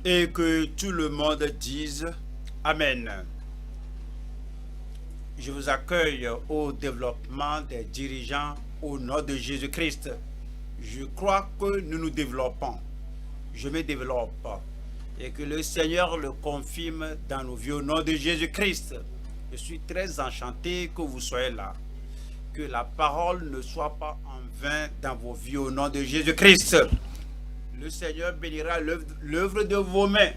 Et que tout le monde dise Amen. Je vous accueille au développement des dirigeants au nom de Jésus-Christ. Je crois que nous nous développons. Je me développe. Et que le Seigneur le confirme dans nos vies au nom de Jésus-Christ. Je suis très enchanté que vous soyez là. Que la parole ne soit pas en vain dans vos vies au nom de Jésus-Christ. Le Seigneur bénira l'œuvre de vos mains.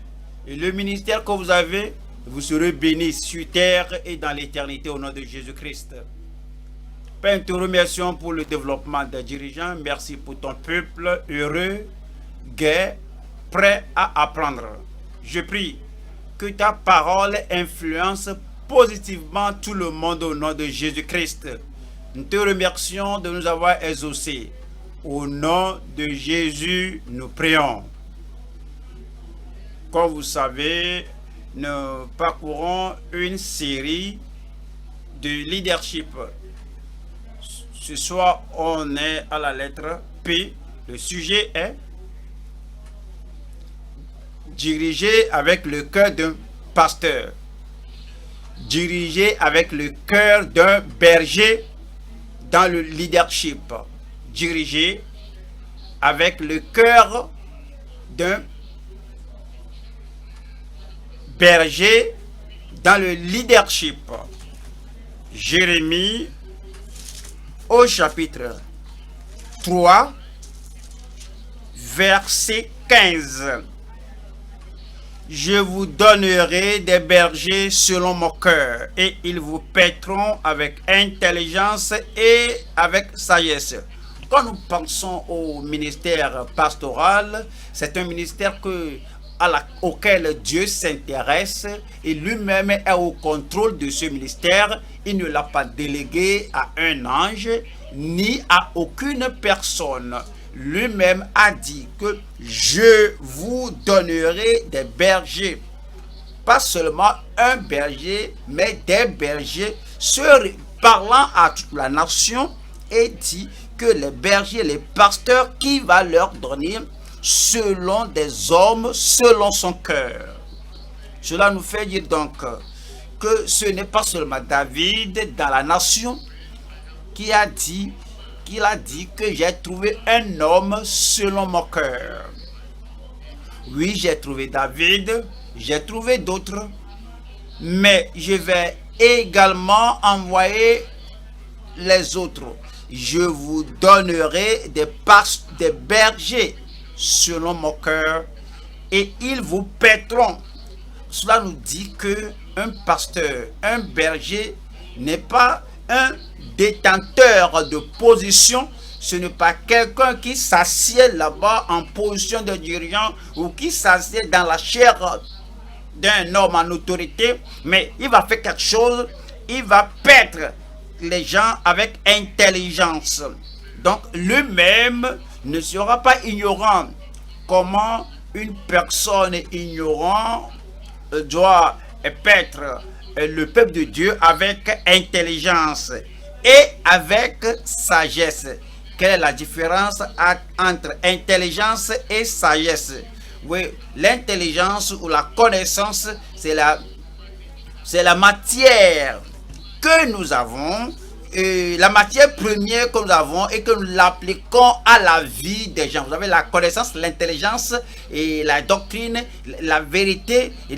Et le ministère que vous avez, vous serez bénis sur terre et dans l'éternité au nom de Jésus-Christ. Père, nous te remercions pour le développement des dirigeants. Merci pour ton peuple heureux, gai, prêt à apprendre. Je prie que ta parole influence positivement tout le monde au nom de Jésus-Christ. Nous te remercions de nous avoir exaucés. Au nom de Jésus, nous prions. Comme vous savez, nous parcourons une série de leadership. Ce soir, on est à la lettre P. Le sujet est diriger avec le cœur d'un pasteur. Diriger avec le cœur d'un berger dans le leadership. Diriger avec le cœur d'un berger dans le leadership. Jérémie au chapitre 3, verset 15. Je vous donnerai des bergers selon mon cœur, et ils vous paîtront avec intelligence et avec sagesse. Quand nous pensons au ministère pastoral, c'est un ministère auquel Dieu s'intéresse et lui-même est au contrôle de ce ministère. Il ne l'a pas délégué à un ange ni à aucune personne. Lui-même a dit que je vous donnerai des bergers. Pas seulement un berger, mais des bergers, parlant à toute la nation, et dit que les bergers, les pasteurs, qui va leur donner selon des hommes, selon son cœur. Cela nous fait dire donc que ce n'est pas seulement David dans la nation qui a dit que j'ai trouvé un homme selon mon cœur. Oui, j'ai trouvé David, j'ai trouvé d'autres, mais je vais également envoyer les autres. Je vous donnerai des bergers selon mon cœur et ils vous paîtront. Cela nous dit que un pasteur, un berger n'est pas un détenteur de position. Ce n'est pas quelqu'un qui s'assied là-bas en position de dirigeant ou qui s'assied dans la chair d'un homme en autorité, mais il va faire quelque chose, il va paître les gens avec intelligence. Donc lui-même ne sera pas ignorant. Comment une personne ignorante doit paître le peuple de Dieu avec intelligence et avec sagesse. Quelle est la différence entre intelligence et sagesse? Oui, l'intelligence ou la connaissance, c'est la matière que nous avons, la matière première que nous avons et que nous l'appliquons à la vie des gens. Vous avez la connaissance, l'intelligence et la doctrine, la vérité et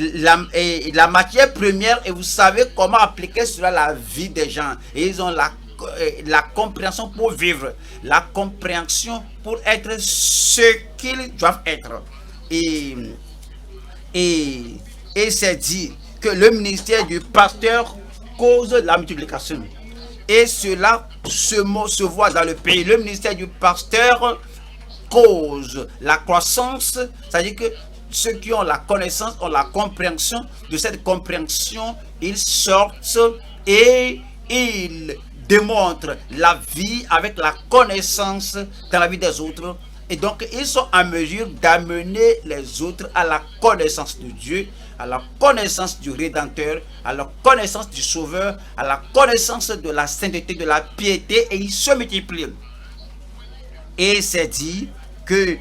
la matière première, et vous savez comment appliquer cela à la vie des gens. Et ils ont la compréhension pour vivre, la compréhension pour être ce qu'ils doivent être. Et c'est dit que le ministère du pasteur cause la multiplication. Et cela se voit dans le pays. Le ministère du pasteur cause la croissance, c'est-à-dire que ceux qui ont la connaissance ont la compréhension. De cette compréhension, ils sortent et ils démontrent la vie avec la connaissance dans la vie des autres. Et donc, ils sont en mesure d'amener les autres à la connaissance de Dieu, à la connaissance du Rédempteur, à la connaissance du Sauveur, à la connaissance de la sainteté, de la piété, et ils se multiplient. Et c'est dit que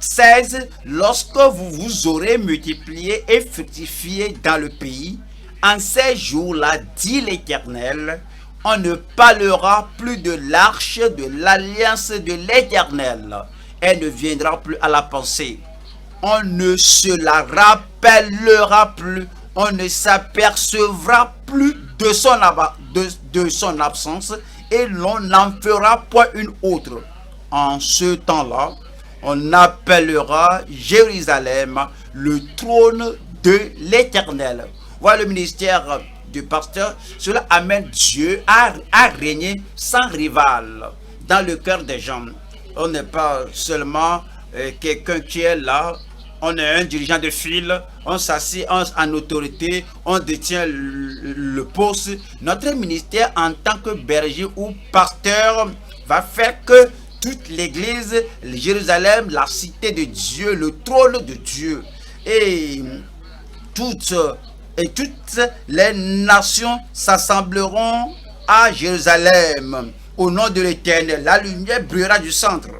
16. Lorsque vous vous aurez multiplié et fructifié dans le pays, en ces jours-là, dit l'Éternel, on ne parlera plus de l'arche de l'alliance de l'Éternel. Elle ne viendra plus à la pensée. On ne se la rappellera plus. On ne s'apercevra plus de son absence et l'on n'en fera point une autre. En ce temps-là, on appellera Jérusalem le trône de l'Éternel. Voilà le ministère du pasteur. Cela amène Dieu à régner sans rival dans le cœur des gens. On n'est pas seulement quelqu'un qui est là. On est un dirigeant de file, on s'assied en autorité, on détient le poste. Notre ministère en tant que berger ou pasteur va faire que toute l'église, Jérusalem, la cité de Dieu, le trône de Dieu, et toutes les nations s'assembleront à Jérusalem au nom de l'Éternel. La lumière brillera du centre.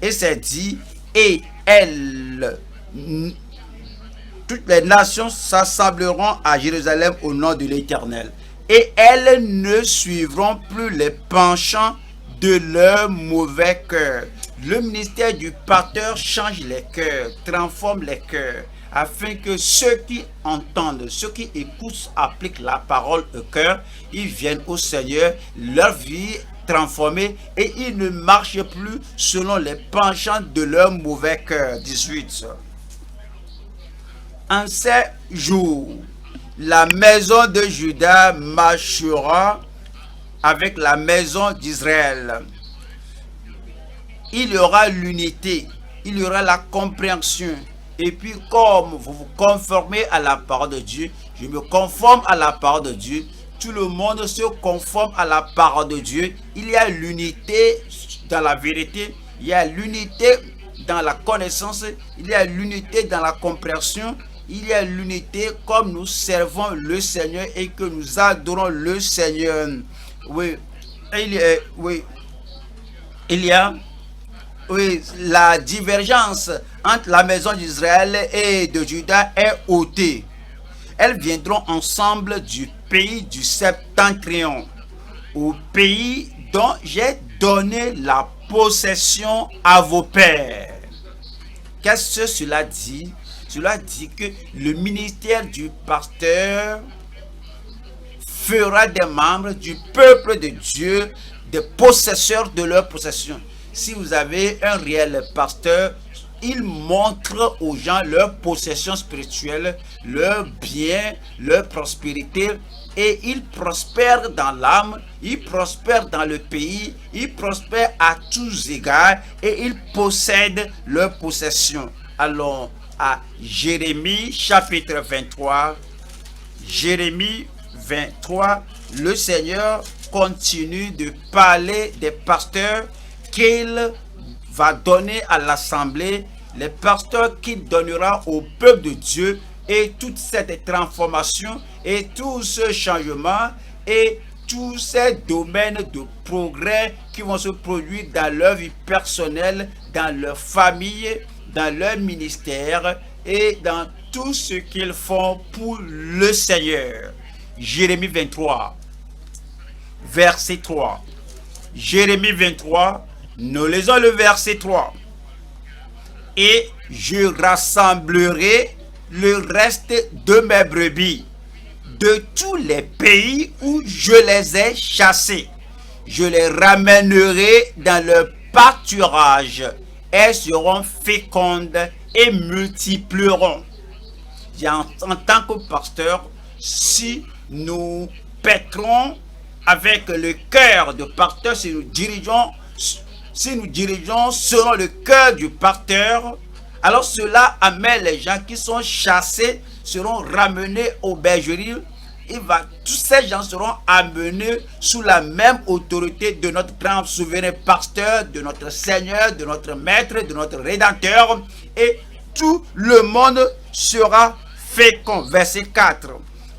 Et c'est dit, et toutes les nations s'assembleront à Jérusalem au nom de l'Éternel. Et elles ne suivront plus les penchants de leur mauvais cœur. Le ministère du pasteur change les cœurs, transforme les cœurs, afin que ceux qui entendent, ceux qui écoutent, appliquent la parole au cœur, ils viennent au Seigneur, leur vie transformés et ils ne marchent plus selon les penchants de leur mauvais cœur. 18. En ces jours, la maison de Juda marchera avec la maison d'Israël. Il y aura l'unité, il y aura la compréhension. Et puis comme vous vous conformez à la parole de Dieu, je me conforme à la parole de Dieu, tout le monde se conforme à la parole de Dieu. Il y a l'unité dans la vérité, il y a l'unité dans la connaissance, il y a l'unité dans la compréhension, il y a l'unité comme nous servons le Seigneur et que nous adorons le Seigneur. Oui, il y a la divergence entre la maison d'Israël et de Juda est ôtée. Elles viendront ensemble du pays du Septentrion, au pays dont j'ai donné la possession à vos pères. Qu'est-ce que cela dit? Cela dit que le ministère du pasteur fera des membres du peuple de Dieu des possesseurs de leur possession. Si vous avez un réel pasteur, il montre aux gens leur possession spirituelle, leurs biens, leur prospérité, et ils prospèrent dans l'âme, ils prospèrent dans le pays, ils prospèrent à tous égards et ils possèdent leur possession. Allons à Jérémie chapitre 23. Jérémie 23, le Seigneur continue de parler des pasteurs qu'il va donner à l'assemblée, les pasteurs qu'il donnera au peuple de Dieu, et toute cette transformation et tout ce changement et tous ces domaines de progrès qui vont se produire dans leur vie personnelle, dans leur famille, dans leur ministère et dans tout ce qu'ils font pour le Seigneur. Jérémie 23, verset 3. Jérémie 23, nous lisons le verset 3. Et je rassemblerai le reste de mes brebis de tous les pays où je les ai chassés. Je les ramènerai dans leur pâturage. Elles seront fécondes et multiplieront. En tant que pasteur, si nous pétrons avec le cœur de pasteur, si nous dirigeons selon le cœur du pasteur, alors cela amène les gens qui sont chassés, seront ramenés aux bergeries. Tous ces gens seront amenés sous la même autorité de notre grand souverain pasteur, de notre Seigneur, de notre Maître, de notre Rédempteur. Et tout le monde sera fécond. Verset 4.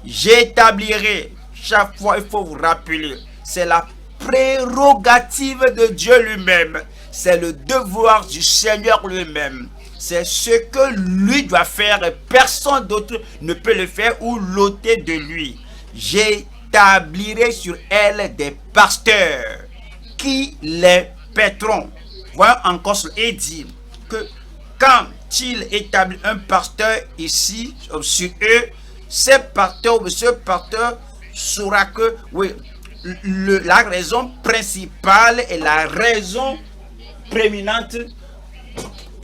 J'établirai, chaque fois il faut vous rappeler, c'est la prérogative de Dieu lui-même. c'est le devoir du Seigneur lui-même. C'est ce que lui doit faire et personne d'autre ne peut le faire ou l'ôter de lui. J'établirai sur elle des pasteurs qui les paîtront. Voyons encore ce et dit que quand il établit un pasteur ici sur eux, ce pasteur saura que oui, la raison principale et la raison prééminente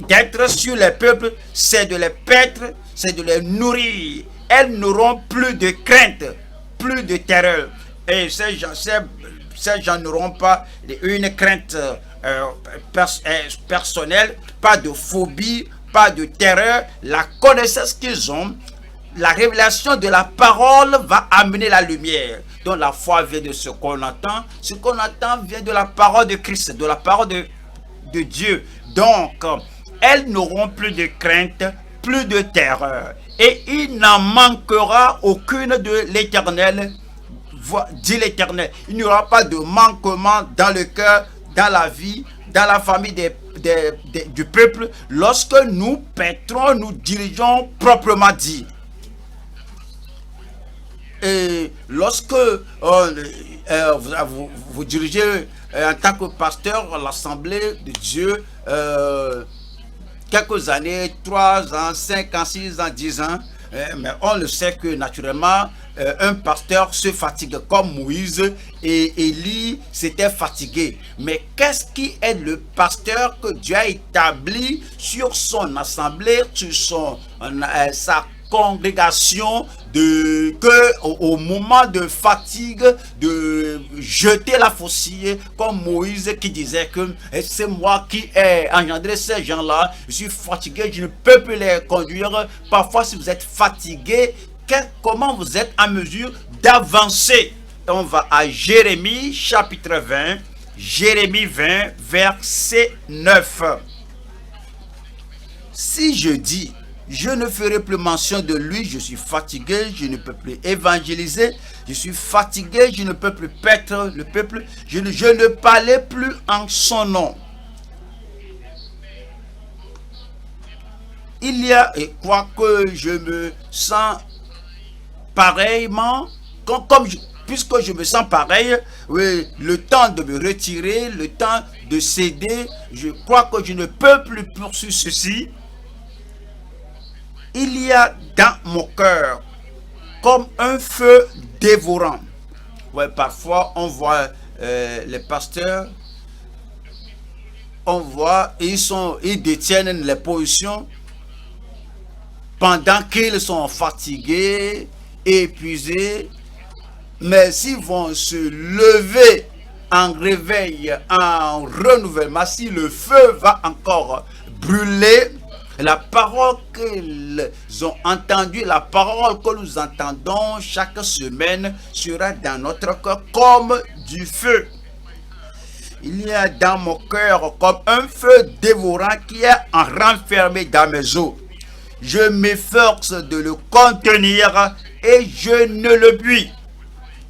d'être sur les peuples, c'est de les paître, c'est de les nourrir. Elles n'auront plus de crainte, plus de terreur. Et ces gens n'auront pas une crainte personnelle, pas de phobie, pas de terreur. La connaissance qu'ils ont, la révélation de la parole va amener la lumière. Donc la foi vient de ce qu'on entend. Ce qu'on entend vient de la parole de Christ, de la parole de Dieu. Donc, elles n'auront plus de crainte, plus de terreur. Et il n'en manquera aucune de l'Éternel, dit l'Éternel. Il n'y aura pas de manquement dans le cœur, dans la vie, dans la famille du peuple, lorsque nous paîtrons, nous dirigeons proprement dit. Et lorsque vous dirigez en tant que pasteur l'Assemblée de Dieu, quelques années, 3 ans, 5 ans, 6 ans, 10 ans, mais on le sait que naturellement, un pasteur se fatigue comme Moïse et Élie s'était fatigué. Mais qu'est-ce qui est le pasteur que Dieu a établi sur son assemblée, sur sa congrégation, que au moment de fatigue, de jeter la faucille, comme Moïse qui disait que c'est moi qui ai engendré ces gens-là, je suis fatigué, je ne peux plus les conduire. Parfois, si vous êtes fatigué, comment vous êtes en mesure d'avancer? On va à Jérémie chapitre 20, Jérémie 20, verset 9. Si je dis, je ne ferai plus mention de lui, je suis fatigué, je ne peux plus évangéliser, je suis fatigué, je ne peux plus paître le peuple, je ne parlais plus en son nom. Il y a, et quoique je me sens pareillement, puisque je me sens pareil, oui, le temps de me retirer, le temps de céder, je crois que je ne peux plus poursuivre ceci. Il y a dans mon cœur comme un feu dévorant. Ouais, parfois on voit les pasteurs, on voit ils détiennent les positions pendant qu'ils sont fatigués, épuisés, mais s'ils vont se lever en réveil, en renouvellement, si le feu va encore brûler, la parole qu'ils ont entendue, la parole que nous entendons chaque semaine sera dans notre cœur comme du feu. Il y a dans mon cœur comme un feu dévorant qui est renfermé dans mes os. Je m'efforce de le contenir et je ne le puis.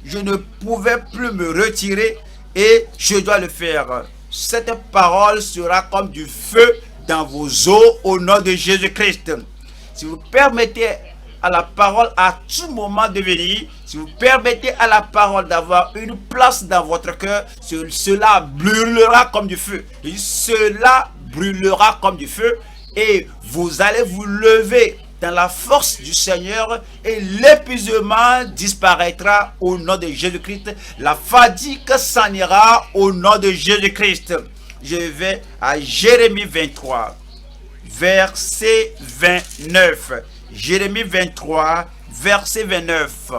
Je ne pouvais plus me retirer et je dois le faire. Cette parole sera comme du feu dans vos os au nom de Jésus-Christ. Si vous permettez à la parole à tout moment de venir, si vous permettez à la parole d'avoir une place dans votre cœur, cela brûlera comme du feu. Et cela brûlera comme du feu et vous allez vous lever dans la force du Seigneur et l'épuisement disparaîtra au nom de Jésus-Christ. La fatigue s'en ira au nom de Jésus-Christ. Je vais à Jérémie 23, verset 29. Jérémie 23, verset 29.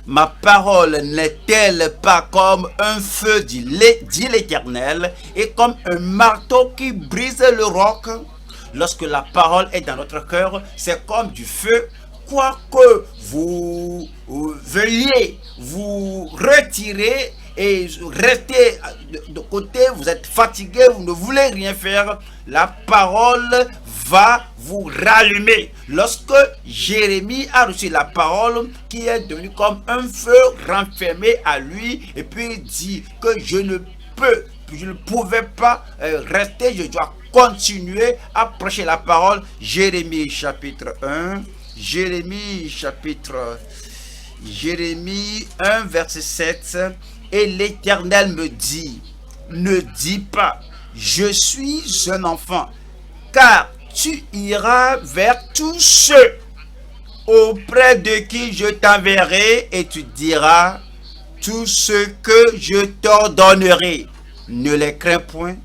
Ma parole n'est-elle pas comme un feu, dit l'Éternel, et comme un marteau qui brise le roc? Lorsque la parole est dans notre cœur, c'est comme du feu. Quoique vous veuillez vous retirer et rester de côté, vous êtes fatigué, vous ne voulez rien faire, la parole va vous rallumer. Lorsque Jérémie a reçu la parole qui est devenue comme un feu renfermé à lui, et puis il dit que je ne peux je ne pouvais pas rester, je dois continuer à prêcher la parole. Jérémie chapitre 1, Jérémie 1 verset 7, et l'Éternel me dit, ne dis pas, je suis un enfant, car tu iras vers tous ceux auprès de qui je t'enverrai et tu diras tout ce que je t'ordonnerai. Ne les crains point,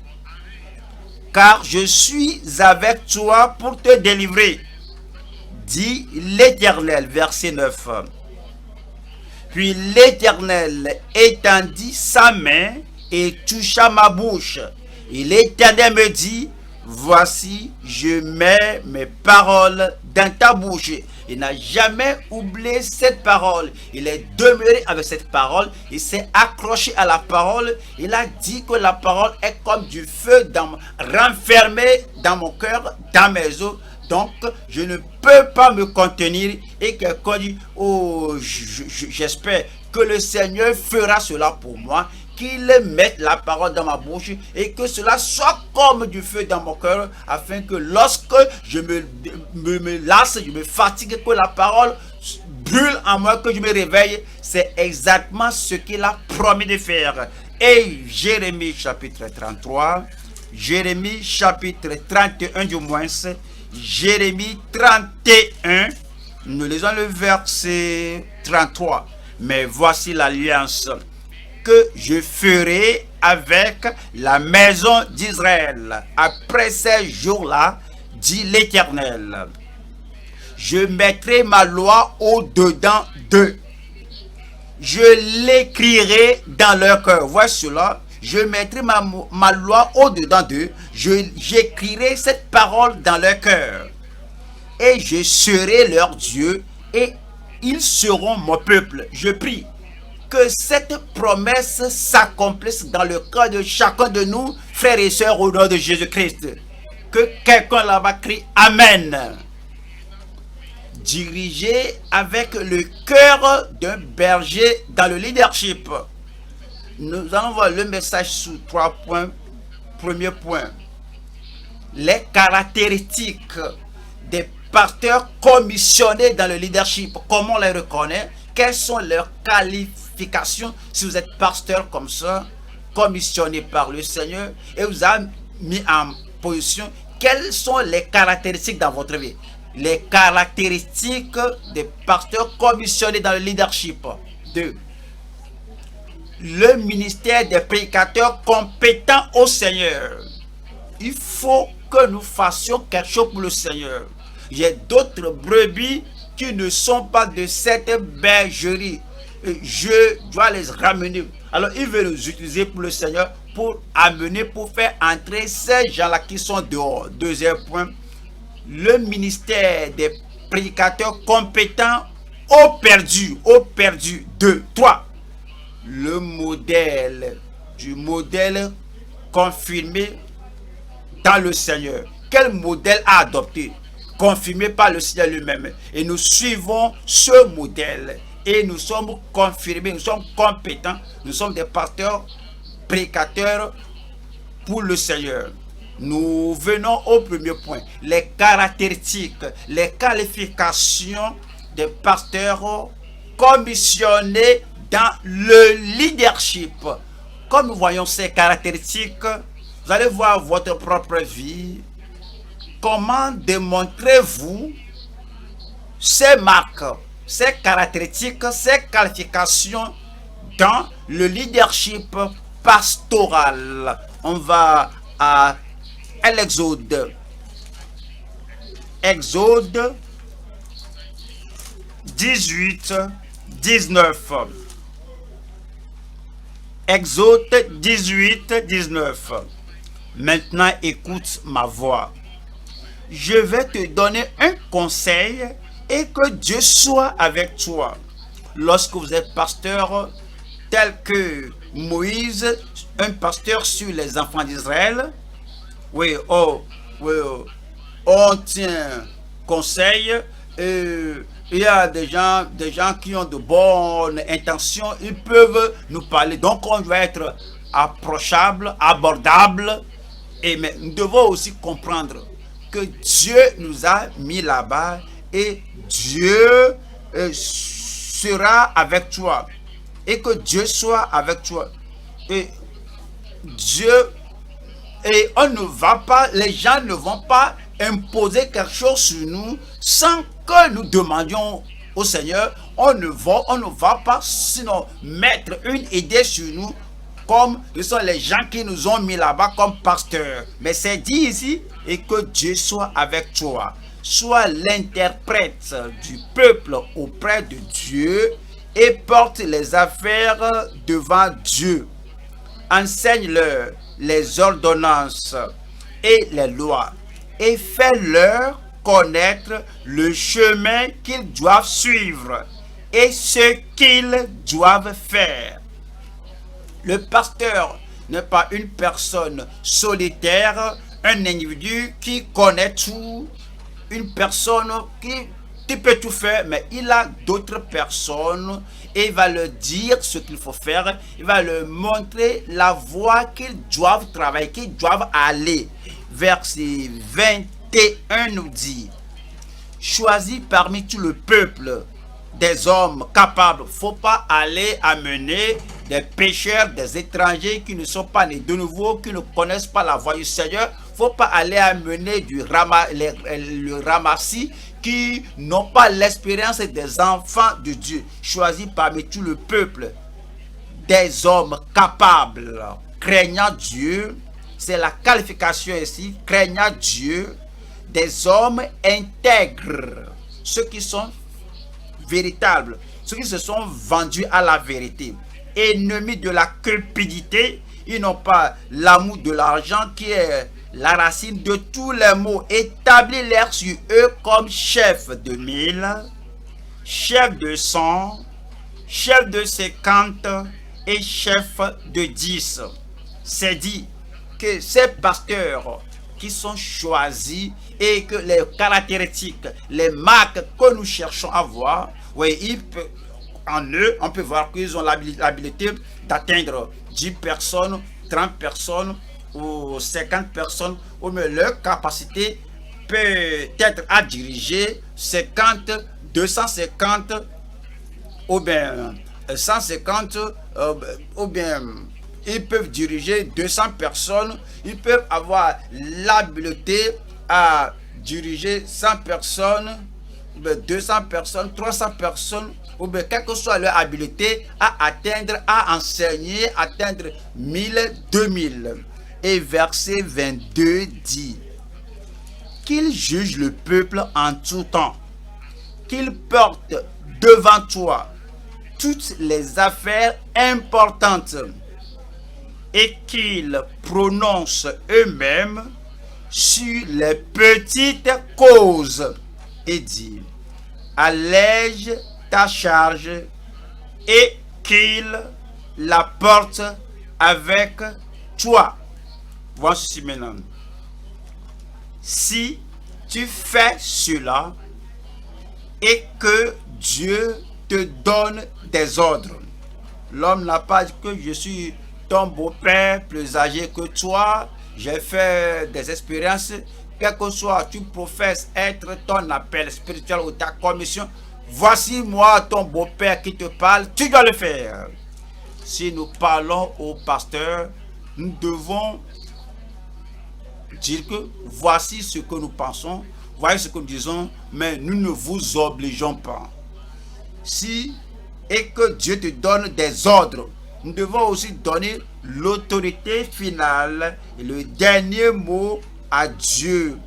car je suis avec toi pour te délivrer, dit l'Éternel. Verset 9. Puis l'Éternel étendit sa main et toucha ma bouche. Et l'Éternel me dit, voici, je mets mes paroles dans ta bouche. Il n'a jamais oublié cette parole. Il est demeuré avec cette parole. Il s'est accroché à la parole. Il a dit que la parole est comme du feu renfermé dans mon cœur, dans mes os. Donc, je ne peux pas me contenir. Et quelqu'un dit, oh, j'espère que le Seigneur fera cela pour moi, qu'il mette la parole dans ma bouche et que cela soit comme du feu dans mon cœur, afin que lorsque je me lasse, je me fatigue, que la parole brûle en moi, que je me réveille. C'est exactement ce qu'il a promis de faire. Et Jérémie chapitre 33, Jérémie chapitre 31 du moins, Jérémie 31, nous lisons le verset 33. Mais voici l'alliance que je ferai avec la maison d'Israël après ces jours-là, dit l'Éternel. Je mettrai ma loi au-dedans d'eux. Je l'écrirai dans leur cœur. Voici cela. Je mettrai ma loi au-dedans d'eux. J'écrirai cette parole dans leur cœur. Et je serai leur Dieu et ils seront mon peuple. Je prie que cette promesse s'accomplisse dans le cœur de chacun de nous, frères et sœurs, au nom de Jésus-Christ. Que quelqu'un là-bas crie Amen. Dirigé avec le cœur d'un berger dans le leadership. Nous allons voir le message sous 3 points. Premier point, les caractéristiques des pasteurs commissionnés dans le leadership. Comment on les reconnaît? Quelles sont leurs qualifications si vous êtes pasteur comme ça, commissionné par le Seigneur et vous avez mis en position? Quelles sont les caractéristiques dans votre vie? Les caractéristiques des pasteurs commissionnés dans le leadership. 2. Le ministère des prédicateurs compétents au Seigneur. Il faut que nous fassions quelque chose pour le Seigneur. J'ai d'autres brebis qui ne sont pas de cette bergerie. Je dois les ramener. Alors, il veut les utiliser pour le Seigneur, pour amener, pour faire entrer ces gens-là qui sont dehors. Deuxième point, le ministère des prédicateurs compétents au perdu. 2. 3. Le modèle confirmé dans le Seigneur. Quel modèle a adopté? Confirmé par le Seigneur lui-même. Et nous suivons ce modèle. Et nous sommes confirmés, nous sommes compétents. Nous sommes des pasteurs, prédicateurs pour le Seigneur. Nous venons au premier point. Les caractéristiques, les qualifications des pasteurs commissionnés dans le leadership. Comme nous voyons ces caractéristiques, vous allez voir votre propre vie. Comment démontrez-vous ces marques, ces caractéristiques, ces qualifications dans le leadership pastoral? On va à l'Exode. Exode 18, 19. Exode 18, 19. Maintenant, écoute ma voix. Je vais te donner un conseil et que Dieu soit avec toi. Lorsque vous êtes pasteur, tel que Moïse, un pasteur sur les enfants d'Israël, on tient conseil. Il y a des gens qui ont de bonnes intentions, ils peuvent nous parler. Donc on doit être approchable, abordable. Et mais nous devons aussi comprendre que Dieu nous a mis là-bas et Dieu sera avec toi. Et que Dieu soit avec toi. Et Dieu, et on ne va pas, les gens ne vont pas imposer quelque chose sur nous sans que nous demandions au Seigneur. On ne va pas sinon mettre une idée sur nous comme ce sont les gens qui nous ont mis là-bas comme pasteurs. Mais c'est dit ici, et que Dieu soit avec toi. Sois l'interprète du peuple auprès de Dieu et porte les affaires devant Dieu. Enseigne-leur les ordonnances et les lois et fais-leur connaître le chemin qu'ils doivent suivre et ce qu'ils doivent faire. Le pasteur n'est pas une personne solitaire, un individu qui connaît tout, une personne qui peut tout faire, mais il a d'autres personnes et il va leur dire ce qu'il faut faire, il va leur montrer la voie qu'ils doivent travailler, qu'ils doivent aller. Verset 21 nous dit, choisis parmi tout le peuple des hommes capables. Il ne faut pas aller amener des pécheurs, des étrangers qui ne sont pas nés de nouveau, qui ne connaissent pas la voie du Seigneur. Il ne faut pas aller amener le ramassis qui n'ont pas l'expérience des enfants de Dieu. Choisis parmi tout le peuple des hommes capables, craignant Dieu. C'est la qualification ici, craignant Dieu, des hommes intègres, ceux qui sont véritables, ceux qui se sont vendus à la vérité, ennemis de la cupidité. Ils n'ont pas l'amour de l'argent qui est la racine de tous les maux. Établis-les sur eux comme chefs de 1000, chefs de 100, chefs de 50 et chefs de 10. C'est dit que ces pasteurs qui sont choisis et que les caractéristiques, les marques que nous cherchons à voir, oui, en eux, on peut voir qu'ils ont l'habilité d'atteindre 10 personnes, 30 personnes ou 50 personnes, ou mais leur capacité peut être à diriger 50, 250 ou bien 150 ou bien ils peuvent diriger 200 personnes, ils peuvent avoir l'habileté à diriger 100 personnes, 200 personnes, 300 personnes, ou bien quelle que soit leur habileté à atteindre, à enseigner, atteindre 1000, 2000. Et verset 22 dit, qu'il juge le peuple en tout temps, qu'il porte devant toi toutes les affaires importantes, et qu'ils prononcent eux-mêmes sur les petites causes, et dit, allège ta charge et qu'ils la portent avec toi. Voici maintenant. Si tu fais cela et que Dieu te donne des ordres, l'homme n'a pas dit que je suis ton beau-père plus âgé que toi, j'ai fait des expériences, quel que soit, tu professes être ton appel spirituel ou ta commission, voici moi ton beau-père qui te parle, tu dois le faire. Si nous parlons au pasteur, nous devons dire que voici ce que nous pensons, voici ce que nous disons, mais nous ne vous obligeons pas. Si et que Dieu te donne des ordres, nous devons aussi donner l'autorité finale et le dernier mot à Dieu.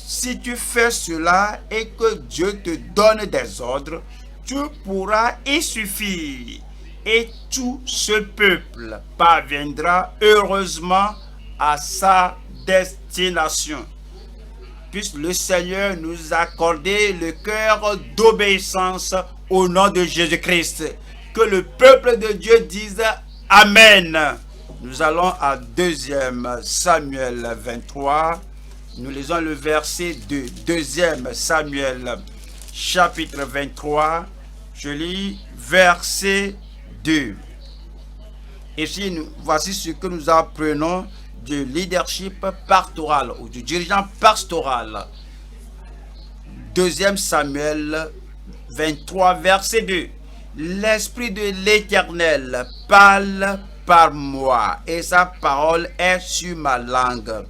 Si tu fais cela et que Dieu te donne des ordres, tu pourras y suffire. Et tout ce peuple parviendra heureusement à sa destination. Puisse le Seigneur nous accorder le cœur d'obéissance au nom de Jésus-Christ. Que le peuple de Dieu dise Amen. Nous allons à 2 Samuel 23. Nous lisons le verset de 2 Samuel chapitre 23. Je lis verset 2. Ici, voici ce que nous apprenons du leadership pastoral ou du dirigeant pastoral. 2 Samuel 23, verset 2. L'Esprit de l'Éternel parle par moi et sa parole est sur ma langue.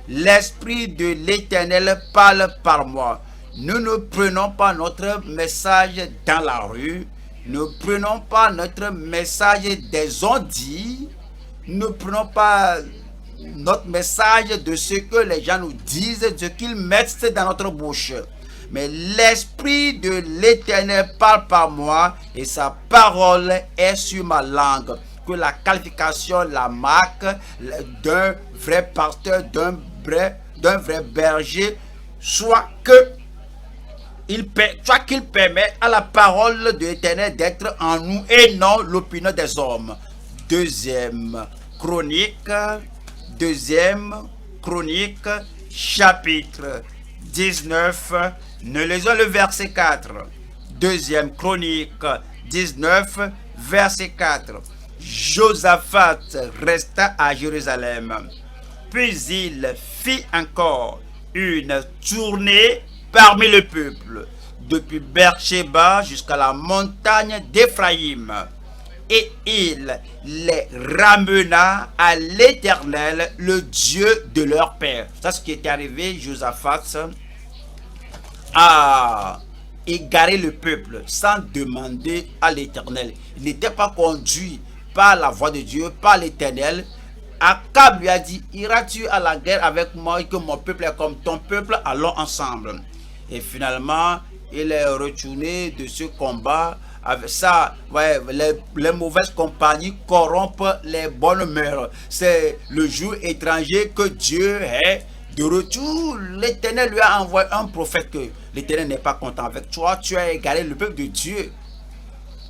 L'Esprit de l'Éternel parle par moi. Nous ne prenons pas notre message dans la rue. Ne prenons pas notre message des on-dit. Ne prenons pas notre message de ce que les gens nous disent, de ce qu'ils mettent dans notre bouche. Mais l'Esprit de l'Éternel parle par moi et sa parole est sur ma langue. Que la qualification, la marque d'un vrai pasteur, d'un vrai berger, soit qu'il permet à la parole de l'Éternel d'être en nous et non l'opinion des hommes. Deuxième Chronique, chapitre 19, nous lisons le verset 4. Deuxième Chronique 19, verset 4. Josaphat resta à Jérusalem. Puis il fit encore une tournée parmi le peuple, depuis Beersheba jusqu'à la montagne d'Éphraïm. Et il les ramena à l'Éternel, le Dieu de leur père. C'est ce qui est arrivé. Josaphat a égaré le peuple sans demander à l'Éternel. Il n'était pas conduit par la voix de Dieu, par l'Éternel. Akab lui a dit: iras-tu à la guerre avec moi et que mon peuple est comme ton peuple? Allons ensemble. Et finalement, il est retourné de ce combat. Avec ça, les mauvaises compagnies corrompent les bonnes mœurs. C'est le jour étranger que Dieu est de retour. L'Éternel lui a envoyé un prophète que l'Éternel n'est pas content avec toi. Tu as égaré le peuple de Dieu.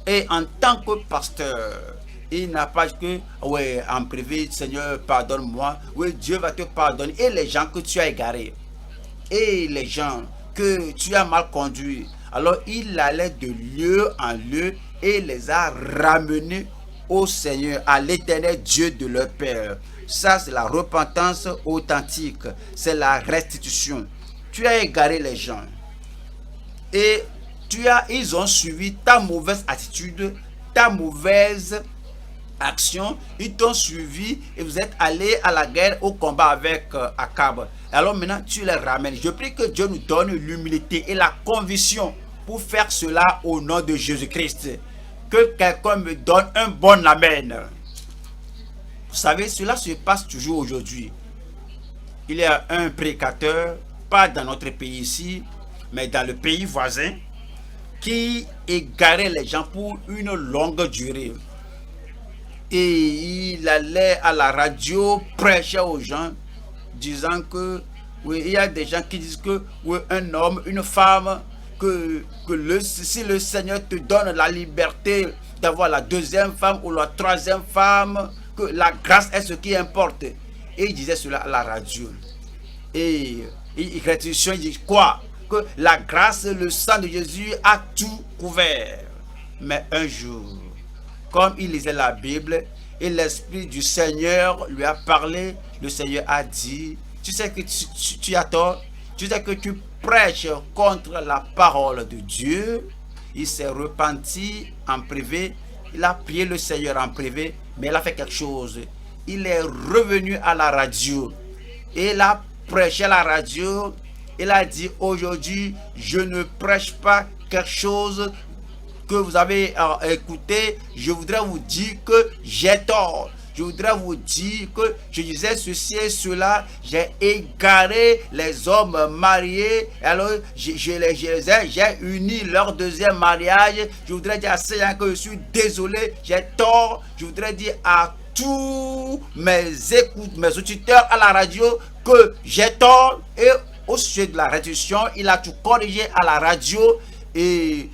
Et en tant que pasteur, il n'a pas que, en privé, Seigneur, pardonne-moi. Oui, Dieu va te pardonner. Et les gens que tu as égarés, et les gens que tu as mal conduits, alors il allait de lieu en lieu et les a ramenés au Seigneur, à l'Éternel Dieu de leur Père. Ça, c'est la repentance authentique. C'est la restitution. Tu as égaré les gens. Et ils ont suivi ta mauvaise attitude, ta mauvaise action. Ils t'ont suivi et vous êtes allés à la guerre, au combat avec Akab. Alors maintenant, tu les ramènes. Je prie que Dieu nous donne l'humilité et la conviction pour faire cela au nom de Jésus-Christ. Que quelqu'un me donne un bon amen. Vous savez, cela se passe toujours aujourd'hui. Il y a un prédicateur, pas dans notre pays ici, mais dans le pays voisin, qui égarait les gens pour une longue durée. Et il allait à la radio prêcher aux gens, disant que oui, il y a des gens qui disent que oui, un homme, une femme, si le Seigneur te donne la liberté d'avoir la deuxième femme ou la troisième femme, que la grâce est ce qui importe. Et il disait cela à la radio. Et il dit quoi? Que la grâce, le sang de Jésus a tout couvert. Mais un jour, comme il lisait la Bible et l'Esprit du Seigneur lui a parlé, le Seigneur a dit: tu sais que tu as tort, tu sais que tu prêches contre la parole de Dieu. Il s'est repenti en privé, il a prié le Seigneur en privé, mais il a fait quelque chose. Il est revenu à la radio et il a prêché à la radio. Il a dit: aujourd'hui, je ne prêche pas quelque chose que vous avez écouté. Je voudrais vous dire que j'ai tort. Je voudrais vous dire que je disais ceci et cela. J'ai égaré les hommes mariés. Alors, j'ai uni leur deuxième mariage. Je voudrais dire à ces gens que je suis désolé. J'ai tort. Je voudrais dire à tous mes auditeurs à la radio que j'ai tort. Et au sujet de la restitution, il a tout corrigé à la radio. Et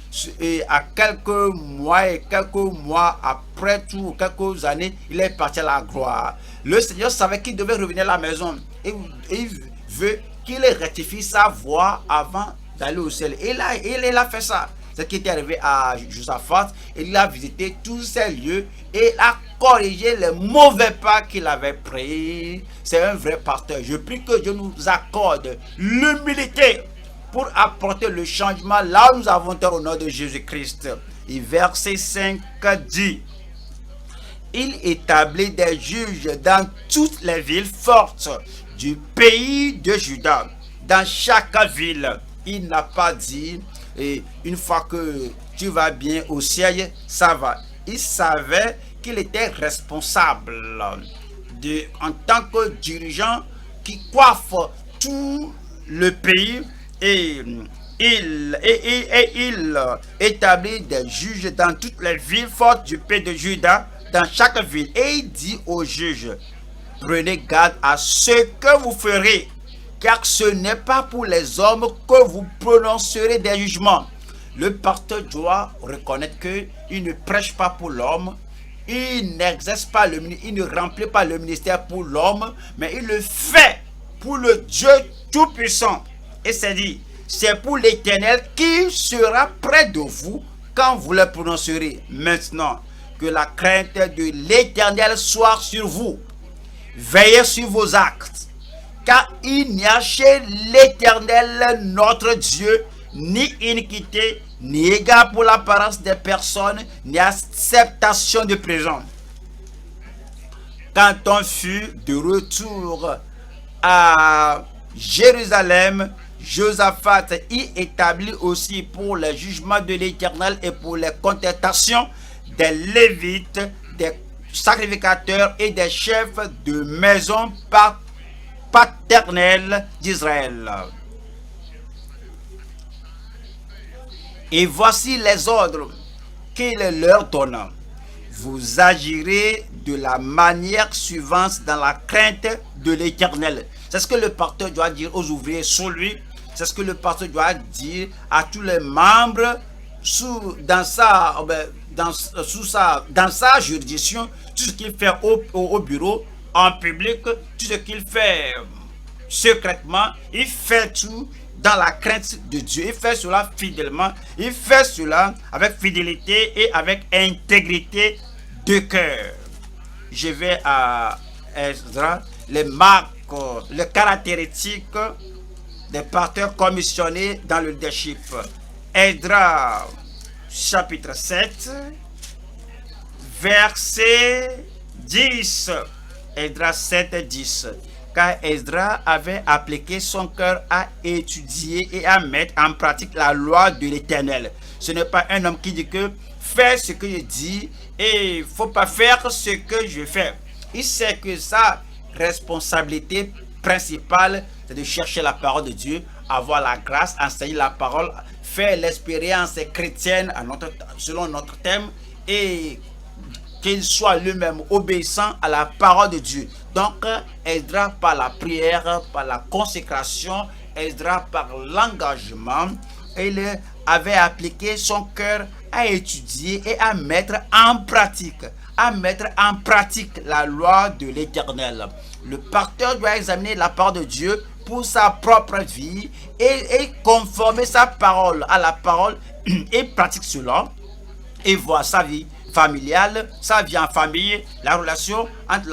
à quelques mois après tout, quelques années, il est parti à la gloire. Le Seigneur savait qu'il devait revenir à la maison. Et il veut qu'il rectifie sa voix avant d'aller au ciel. Et là, il a fait ça. ce qui était arrivé à Josaphat. Il a visité tous ces lieux et a corrigé les mauvais pas qu'il avait pris. C'est un vrai pasteur. Je prie que Dieu nous accorde l'humilité pour apporter le changement là où nous avons tort au nom de Jésus-Christ. Et verset 5 dit: il établit des juges dans toutes les villes fortes du pays de Juda. Dans chaque ville, il n'a pas dit, et une fois que tu vas bien au ciel, ça va. Il savait qu'il était responsable en tant que dirigeant qui coiffe tout le pays, et il établit des juges dans toutes les villes fortes du pays de Juda, dans chaque ville. Et il dit aux juges: prenez garde à ce que vous ferez, car ce n'est pas pour les hommes que vous prononcerez des jugements. Le pasteur doit reconnaître qu'il ne prêche pas pour l'homme, il n'exerce pas le ministère, il ne remplit pas le ministère pour l'homme, mais il le fait pour le Dieu Tout-Puissant. Et c'est dit, c'est pour l'Éternel qui sera près de vous quand vous le prononcerez. Maintenant, que la crainte de l'Éternel soit sur vous. Veillez sur vos actes, car il n'y a chez l'Éternel notre Dieu ni iniquité, ni égard pour l'apparence des personnes, ni acceptation de présent. Quand on fut de retour à Jérusalem, Josaphat y établit aussi pour le jugement de l'Éternel et pour les contestations des Lévites, des sacrificateurs et des chefs de maison paternelle d'Israël. Et voici les ordres qu'il leur donna. Vous agirez de la manière suivante dans la crainte de l'Éternel. C'est ce que le pasteur doit dire aux ouvriers sous lui. C'est ce que le pasteur doit dire à tous les membres dans sa juridiction. Tout ce qu'il fait au bureau, en public, tout ce qu'il fait secrètement, il fait tout dans la crainte de Dieu. Il fait cela fidèlement, il fait cela avec fidélité et avec intégrité de cœur. Je vais à Esdras, les marques, les caractéristiques des pasteurs commissionnés dans le leadership. Esdras chapitre 7, verset 10. Esdras 7, 10. Car Esdras avait appliqué son cœur à étudier et à mettre en pratique la loi de l'Éternel. Ce n'est pas un homme qui dit que fais ce que je dis et il ne faut pas faire ce que je fais. Il sait que sa responsabilité principale, c'est de chercher la parole de Dieu, avoir la grâce, enseigner la parole, faire l'expérience chrétienne selon notre thème, et qu'il soit lui-même obéissant à la parole de Dieu. Donc, Esdras par la prière, par la consécration, Esdras par l'engagement, il avait appliqué son cœur à étudier et à mettre en pratique la loi de l'Éternel. Le pasteur doit examiner la parole de Dieu pour sa propre vie et conformer sa parole à la parole et pratique cela, et voir sa vie familiale, sa vie en famille, la relation entre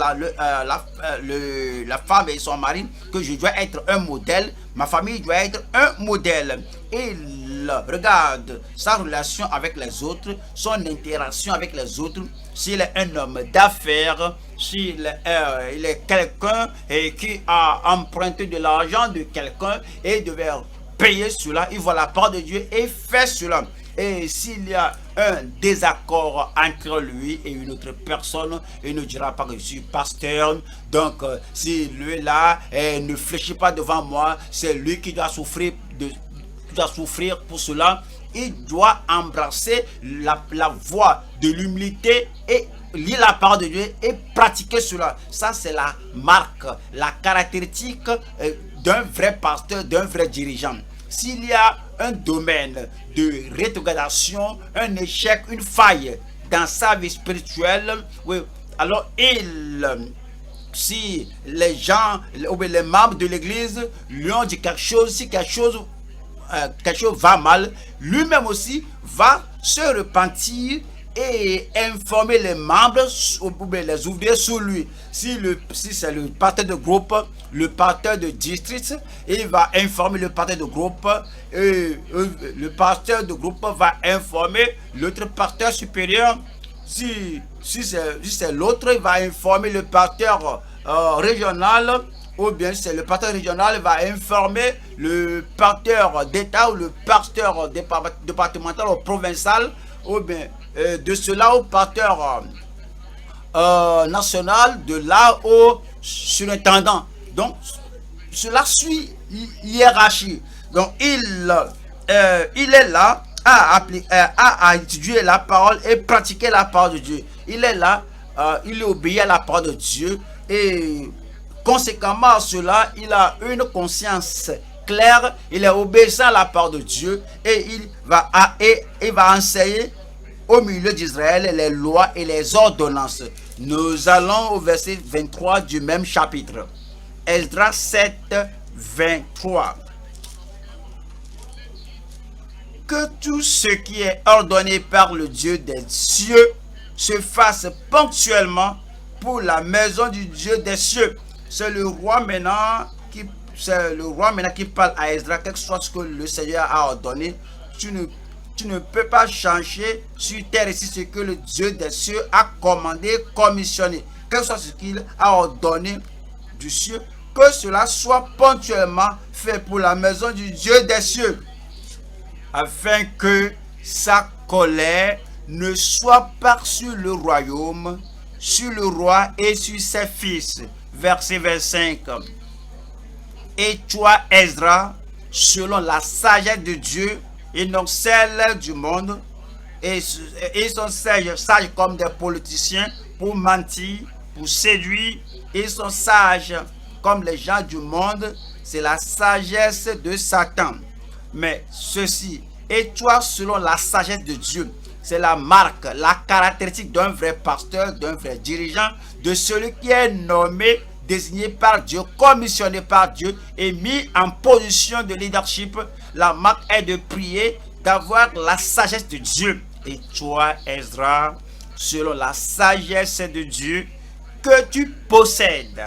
la femme et son mari, que je dois être un modèle, ma famille doit être un modèle. Et il regarde sa relation avec les autres, son interaction avec les autres, s'il est un homme d'affaires, s'il est quelqu'un qui a emprunté de l'argent de quelqu'un et devait payer cela, il voit la parole de Dieu et fait cela. Et s'il y a un désaccord entre lui et une autre personne, il ne dira pas que je suis pasteur. Donc, si lui là ne fléchit pas devant moi, c'est lui qui doit souffrir pour cela. Il doit embrasser la voie de l'humilité et lire la parole de Dieu et pratiquer cela. Ça, c'est la marque, la caractéristique d'un vrai pasteur, d'un vrai dirigeant. S'il y a un domaine de rétrogradation, un échec, une faille dans sa vie spirituelle, oui, alors si les gens ou les membres de l'église lui ont dit quelque chose, si quelque chose quelque chose va mal, lui-même aussi va se repentir et informer les membres ou bien les ouvriers sur lui. Si c'est le partenaire de groupe, le partenaire de district, il va informer le partenaire de groupe et le partenaire de groupe va informer l'autre partenaire supérieur. Si c'est l'autre, il va informer le partenaire régional, ou bien c'est le partenaire régional va informer le partenaire d'État ou le partenaire départemental ou provincial, ou bien de cela au partenaire national, de là au surintendant. Donc, cela suit hiérarchie. Donc, il est là à étudier la parole et pratiquer la parole de Dieu. Il est là, il obéit à la parole de Dieu et conséquemment à cela, il a une conscience claire, il est obéissant à la parole de Dieu et il va enseigner au milieu d'Israël les lois et les ordonnances. Nous allons au verset 23 du même chapitre. Esdras 7, 23. Que tout ce qui est ordonné par le Dieu des cieux se fasse ponctuellement pour la maison du Dieu des cieux. C'est le roi maintenant qui parle à Esdras. Quel que soit ce que le Seigneur a ordonné, tu ne peux pas changer sur terre ici ce que le Dieu des cieux a commandé, commissionné. Quel que soit ce qu'il a ordonné du ciel, que cela soit ponctuellement fait pour la maison du Dieu des cieux, afin que sa colère ne soit pas sur le royaume, sur le roi et sur ses fils. Verset 25. Et toi, Esdras, selon la sagesse de Dieu et non celle du monde, et ils sont sages comme des politiciens pour mentir, pour séduire. Ils sont sages comme les gens du monde, c'est la sagesse de Satan. Mais ceci, et toi selon la sagesse de Dieu, c'est la marque, la caractéristique d'un vrai pasteur, d'un vrai dirigeant, de celui qui est nommé, désigné par Dieu, commissionné par Dieu et mis en position de leadership. La marque est de prier, d'avoir la sagesse de Dieu. Et toi, Esdras, selon la sagesse de Dieu que tu possèdes,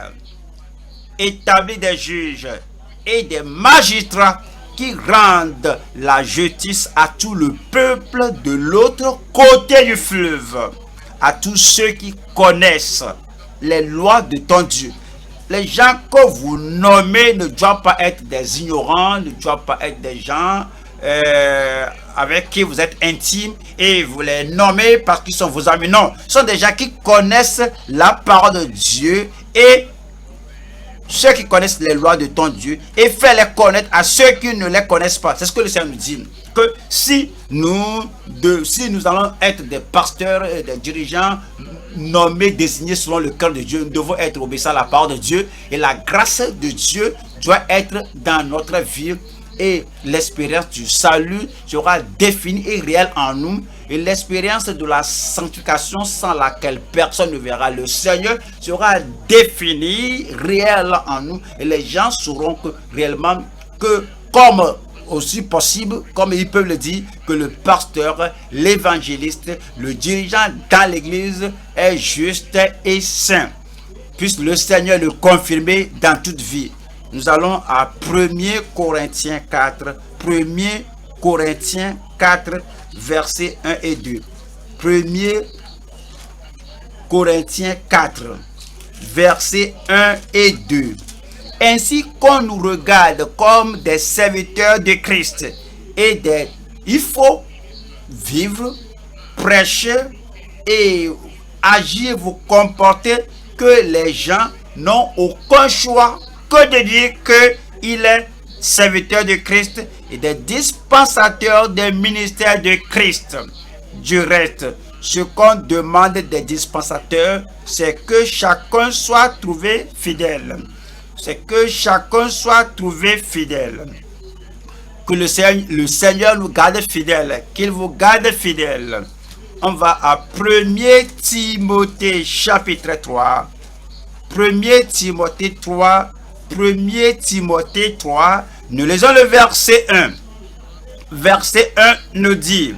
établis des juges et des magistrats qui rendent la justice à tout le peuple de l'autre côté du fleuve, à tous ceux qui connaissent les lois de ton Dieu. Les gens que vous nommez ne doivent pas être des ignorants, ne doivent pas être des gens avec qui vous êtes intime et vous les nommez parce qu'ils sont vos amis. Non, ce sont des gens qui connaissent la parole de Dieu et ceux qui connaissent les lois de ton Dieu et fais-les connaître à ceux qui ne les connaissent pas. C'est ce que le Seigneur nous dit. Que si nous allons être des pasteurs et des dirigeants nommés, désignés selon le cœur de Dieu, nous devons être obéissants à la parole de Dieu et la grâce de Dieu doit être dans notre vie et l'expérience du salut sera définie et réelle en nous et l'expérience de la sanctification sans laquelle personne ne verra le Seigneur sera définie, réelle en nous et les gens sauront que réellement que comme aussi possible, comme ils peuvent le dire, que le pasteur, l'évangéliste, le dirigeant dans l'église est juste et saint. Puisse le Seigneur le confirmer dans toute vie. Nous allons à 1 Corinthiens 4. 1 Corinthiens 4, versets 1 et 2. 1 Corinthiens 4, versets 1 et 2. Ainsi qu'on nous regarde comme des serviteurs de Christ il faut vivre, prêcher et agir, vous comporter que les gens n'ont aucun choix que de dire qu'il est serviteur de Christ et des dispensateurs des ministères de Christ. Du reste, ce qu'on demande des dispensateurs, c'est que chacun soit trouvé fidèle. C'est que chacun soit trouvé fidèle. Que le Seigneur nous garde fidèles. Qu'il vous garde fidèles. On va à 1 Timothée chapitre 3. 1 Timothée 3. 1 Timothée 3. Nous lisons le verset 1. verset 1 nous dit,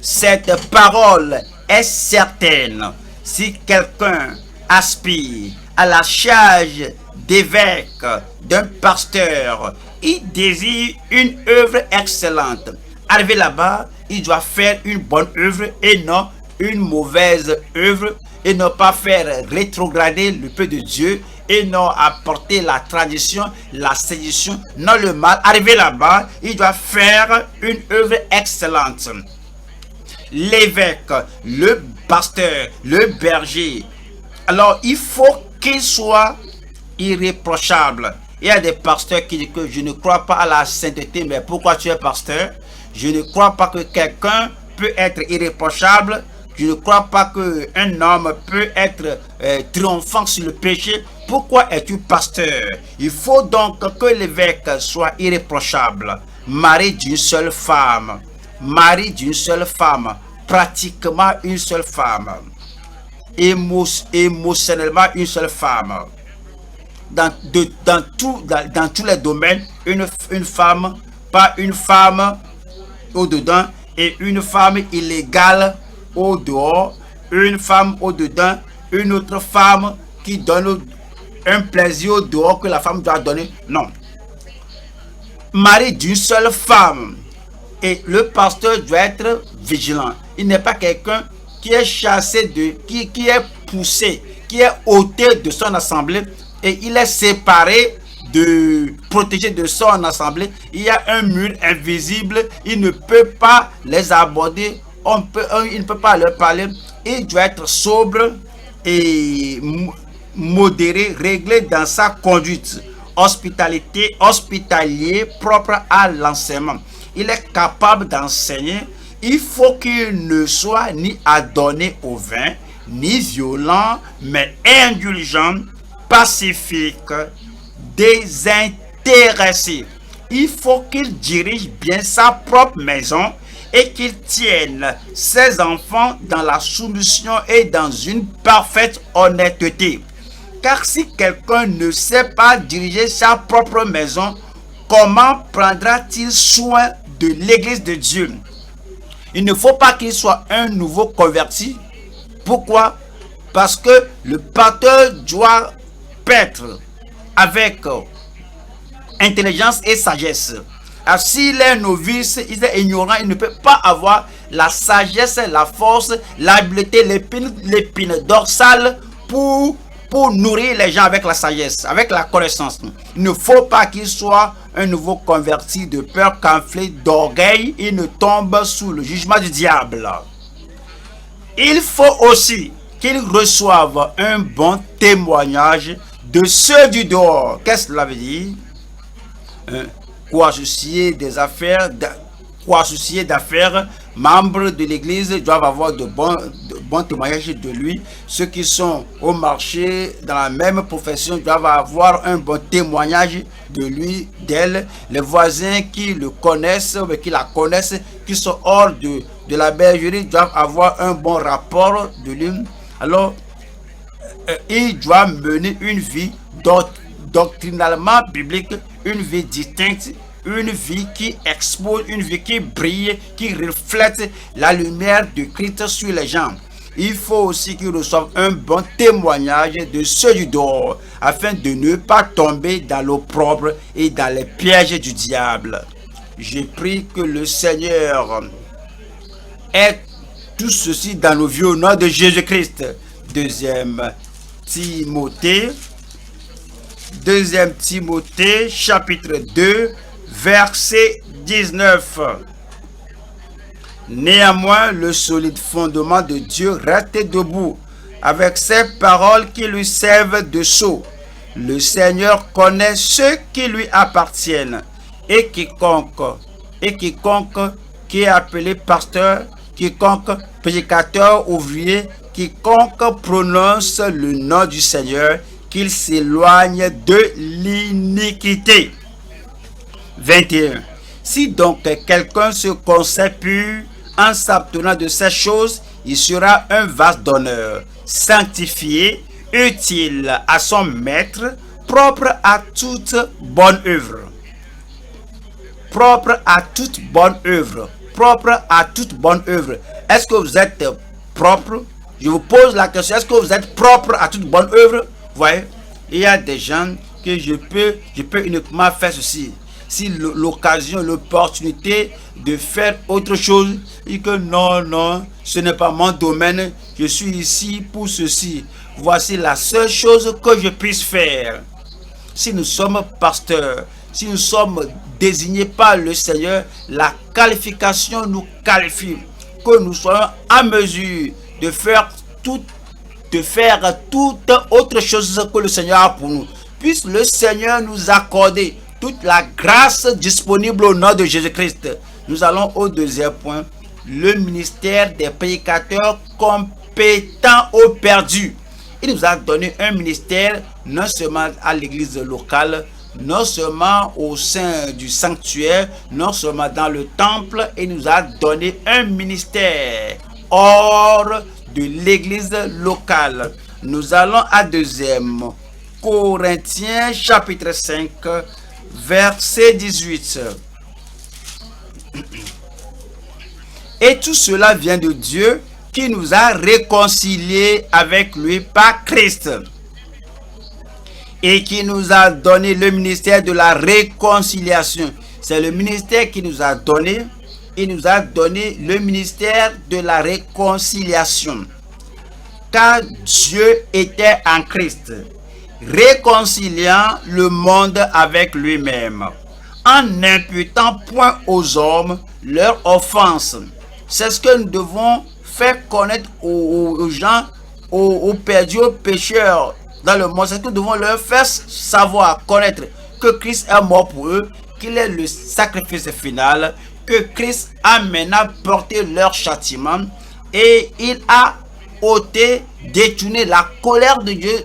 cette parole est certaine. Si quelqu'un aspire à la charge d'évêque, d'un pasteur, il désire une œuvre excellente. Arrivé là-bas, il doit faire une bonne œuvre et non une mauvaise œuvre, et ne pas faire rétrograder le peu de Dieu, et non apporter la tradition, la sédition, non le mal. Arrivé là-bas, il doit faire une œuvre excellente. L'évêque, le pasteur, le berger, alors il faut qu'il soit irréprochable. Il y a des pasteurs qui disent que je ne crois pas à la sainteté, mais pourquoi tu es pasteur? Je ne crois pas que quelqu'un peut être irréprochable. Je ne crois pas qu'un homme peut être triomphant sur le péché. Pourquoi es-tu pasteur? Il faut donc que l'évêque soit irréprochable. Mari d'une seule femme. Mari d'une seule femme. Pratiquement une seule femme. Émotionnellement une seule femme. Dans tous les domaines, une femme, pas une femme au-dedans et une femme illégale au dehors, une femme au dedans, une autre femme qui donne un plaisir au dehors que la femme doit donner. Non. Mari d'une seule femme. Et le pasteur doit être vigilant. Il n'est pas quelqu'un qui est chassé qui est poussé, qui est ôté de son assemblée et il est séparé, protégé de son assemblée. Il y a un mur invisible, il ne peut pas les aborder. Il ne peut pas leur parler. Il doit être sobre et modéré, réglé dans sa conduite. Hospitalier, propre à l'enseignement. Il est capable d'enseigner. Il faut qu'il ne soit ni adonné au vin, ni violent, mais indulgent, pacifique, désintéressé. Il faut qu'il dirige bien sa propre maison et qu'il tienne ses enfants dans la soumission et dans une parfaite honnêteté. Car si quelqu'un ne sait pas diriger sa propre maison, comment prendra-t-il soin de l'église de Dieu? Il ne faut pas qu'il soit un nouveau converti. Pourquoi? Parce que le pasteur doit paître avec intelligence et sagesse. Alors, s'il est novice, il est ignorant, il ne peut pas avoir la sagesse, la force, l'habileté, l'épine dorsale pour nourrir les gens avec la sagesse, avec la connaissance. Il ne faut pas qu'il soit un nouveau converti de peur qu'enflé d'orgueil, il ne tombe sous le jugement du diable. Il faut aussi qu'il reçoive un bon témoignage de ceux du dehors. Qu'est-ce que cela veut dire? Co-associés d'affaires, membres de l'église doivent avoir de bons témoignages de lui. Ceux qui sont au marché dans la même profession doivent avoir un bon témoignage de lui, d'elle. Les voisins qui le connaissent, qui la connaissent, qui sont hors de la bergerie doivent avoir un bon rapport de lui. Alors, il doit mener une vie doctrinalement biblique, une vie distincte, une vie qui expose, une vie qui brille, qui reflète la lumière de Christ sur les gens. Il faut aussi qu'il reçoive un bon témoignage de ceux du dehors, afin de ne pas tomber dans l'opprobre et dans les pièges du diable. Je prie que le Seigneur ait tout ceci dans nos vies au nom de Jésus-Christ. Deuxième Timothée, chapitre 2, verset 19. Néanmoins, le solide fondement de Dieu reste debout, avec ces paroles qui lui servent de sceau. Le Seigneur connaît ceux qui lui appartiennent, et quiconque qui est appelé pasteur, quiconque prédicateur, ouvrier, quiconque prononce le nom du Seigneur, qu'il s'éloigne de l'iniquité. 21. Si donc quelqu'un se concède pur en s'abstenant de ces choses, il sera un vase d'honneur, sanctifié, utile à son maître, propre à toute bonne œuvre. propre à toute bonne œuvre. Propre à toute bonne œuvre. Est-ce que vous êtes propre? Je vous pose la question, est-ce que vous êtes propre à toute bonne œuvre? Vous voyez, il y a des gens que je peux uniquement faire ceci. Si l'occasion, l'opportunité de faire autre chose, et que non, ce n'est pas mon domaine, je suis ici pour ceci. Voici la seule chose que je puisse faire. Si nous sommes pasteurs, si nous sommes désignés par le Seigneur, la qualification nous qualifie, que nous soyons à mesure de faire toute autre chose que le Seigneur a pour nous. Puisse le Seigneur nous accorder toute la grâce disponible au nom de Jésus-Christ. Nous allons au deuxième point, le ministère des prédicateurs compétents aux perdus. Il nous a donné un ministère non seulement à l'église locale, non seulement au sein du sanctuaire, non seulement dans le temple, il nous a donné un ministère hors de l'église locale. Nous allons à 2 Corinthiens chapitre 5, verset 18. Et tout cela vient de Dieu qui nous a réconciliés avec lui par Christ et qui nous a donné le ministère de la réconciliation. C'est le ministère qui nous a donné. Il nous a donné le ministère de la réconciliation. Car Dieu était en Christ, réconciliant le monde avec lui-même, en n'imputant point aux hommes leurs offenses. C'est ce que nous devons faire connaître aux gens, aux perdus, aux pécheurs dans le monde. C'est ce que nous devons leur faire savoir, connaître que Christ est mort pour eux, qu'il est le sacrifice final, que Christ a maintenant porté leur châtiment et il a ôté, détourné la colère de Dieu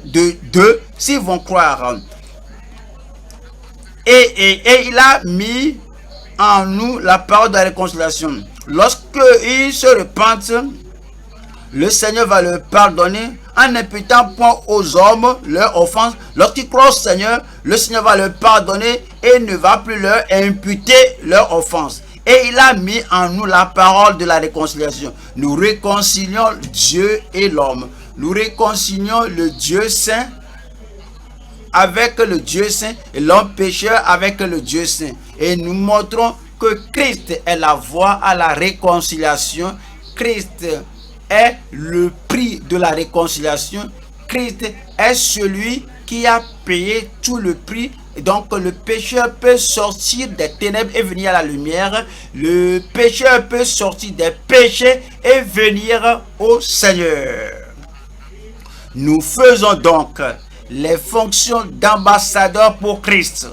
d'eux s'ils vont croire. Et il a mis en nous la parole de la réconciliation. Lorsqu'ils se repentent, le Seigneur va leur pardonner en n'imputant point aux hommes leurs offenses. Lorsqu'ils croient au Seigneur, le Seigneur va leur pardonner et ne va plus leur imputer leurs offenses. Et il a mis en nous la parole de la réconciliation. Nous réconcilions Dieu et l'homme. Nous réconcilions le Dieu saint avec le Dieu saint et l'homme pécheur avec le Dieu saint. Et nous montrons que Christ est la voie à la réconciliation. Christ est le prix de la réconciliation. Christ est celui qui a payé tout le prix. Donc le pécheur peut sortir des ténèbres et venir à la lumière. Le pécheur peut sortir des péchés et venir au Seigneur. Nous faisons donc les fonctions d'ambassadeurs pour Christ,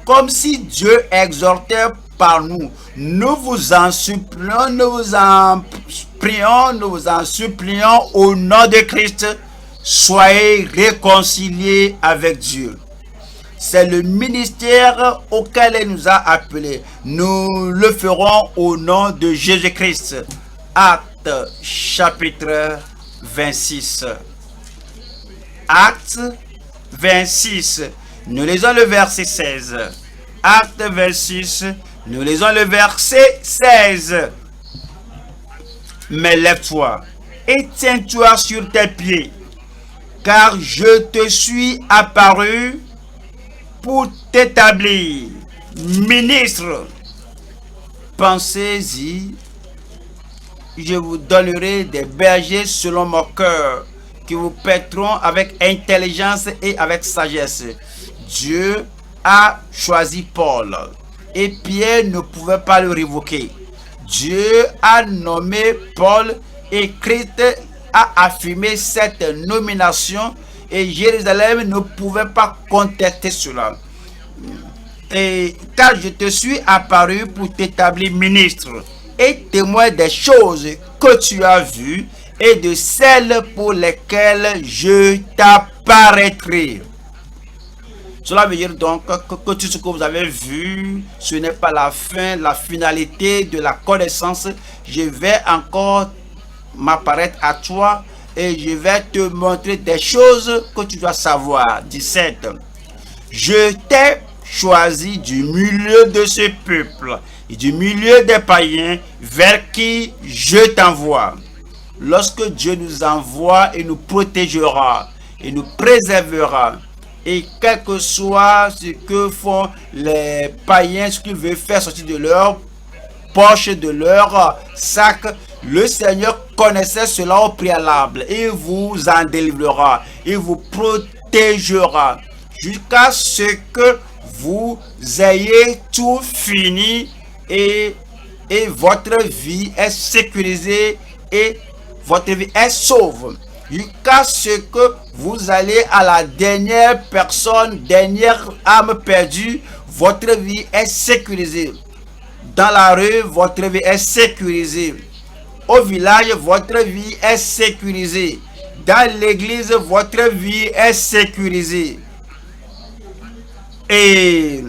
comme si Dieu exhortait par nous. Nous vous en supplions, nous vous en prions, nous vous en supplions au nom de Christ, soyez réconciliés avec Dieu. C'est le ministère auquel il nous a appelés. Nous le ferons au nom de Jésus-Christ. Actes chapitre 26. Actes 26. Nous lisons le verset 16. Acte 26. Nous lisons le verset 16. Mais lève-toi et tiens-toi sur tes pieds, car je te suis apparu pour t'établir ministre. Pensez-y, je vous donnerai des bergers selon mon cœur, qui vous paîtront avec intelligence et avec sagesse. Dieu a choisi Paul et Pierre ne pouvait pas le révoquer. Dieu a nommé Paul et Christ a affirmé cette nomination et Jérusalem ne pouvait pas contester cela. Et car je te suis apparu pour t'établir ministre et témoin des choses que tu as vues et de celles pour lesquelles je t'apparaîtrai. Cela veut dire donc que tout ce que vous avez vu, ce n'est pas la fin, la finalité de la connaissance. Je vais encore m'apparaître à toi et je vais te montrer des choses que tu dois savoir. 17. Je t'ai choisi du milieu de ce peuple et du milieu des païens vers qui je t'envoie. Lorsque Dieu nous envoie, il nous protégera, il nous préservera. Et quel que soit ce que font les païens, ce qu'ils veulent faire sortir de leur poche, de leur sac, le Seigneur connaissait cela au préalable. Il vous en délivrera, il vous protégera jusqu'à ce que vous ayez tout fini et votre vie est sécurisée et votre vie est sauve. Jusqu'à ce que vous allez à la dernière personne, dernière âme perdue, votre vie est sécurisée. Dans la rue, votre vie est sécurisée. Au village, votre vie est sécurisée. Dans l'église, votre vie est sécurisée. Et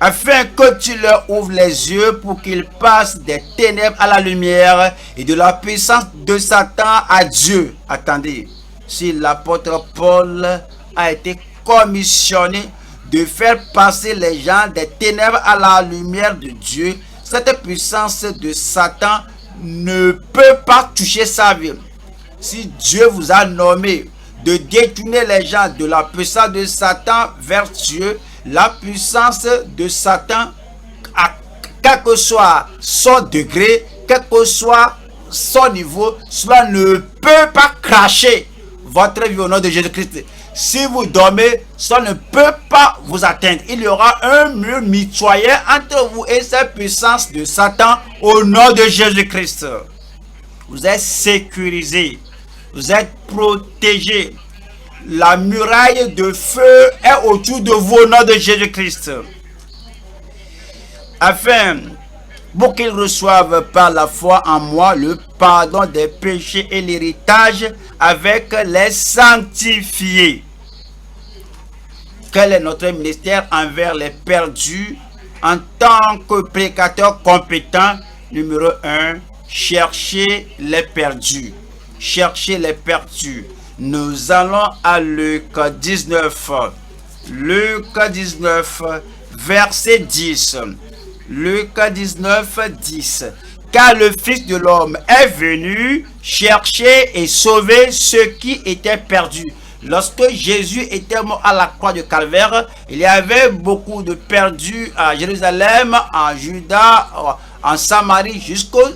afin que tu leur ouvres les yeux pour qu'ils passent des ténèbres à la lumière et de la puissance de Satan à Dieu. Attendez, si l'apôtre Paul a été commissionné de faire passer les gens des ténèbres à la lumière de Dieu, cette puissance de Satan ne peut pas toucher sa vie. Si Dieu vous a nommé de détourner les gens de la puissance de Satan vers Dieu, la puissance de Satan, quel que soit son degré, quel que soit son niveau, cela ne peut pas cracher votre vie au nom de Jésus-Christ. Si vous dormez, ça ne peut pas vous atteindre. Il y aura un mur mitoyen entre vous et cette puissance de Satan au nom de Jésus-Christ. Vous êtes sécurisé, vous êtes protégé. La muraille de feu est autour de vous au nom de Jésus-Christ. Afin pour qu'ils reçoivent par la foi en moi le pardon des péchés et l'héritage avec les sanctifiés. Quel est notre ministère envers les perdus en tant que prédicateur compétent? Numéro 1, chercher les perdus. Chercher les perdus. Nous allons à Luc 19. Luc 19, verset 10. Luc 19, 10. Car le Fils de l'homme est venu chercher et sauver ceux qui étaient perdus. Lorsque Jésus était mort à la croix de Calvaire, il y avait beaucoup de perdus à Jérusalem, en Juda, en Samarie, jusqu'aux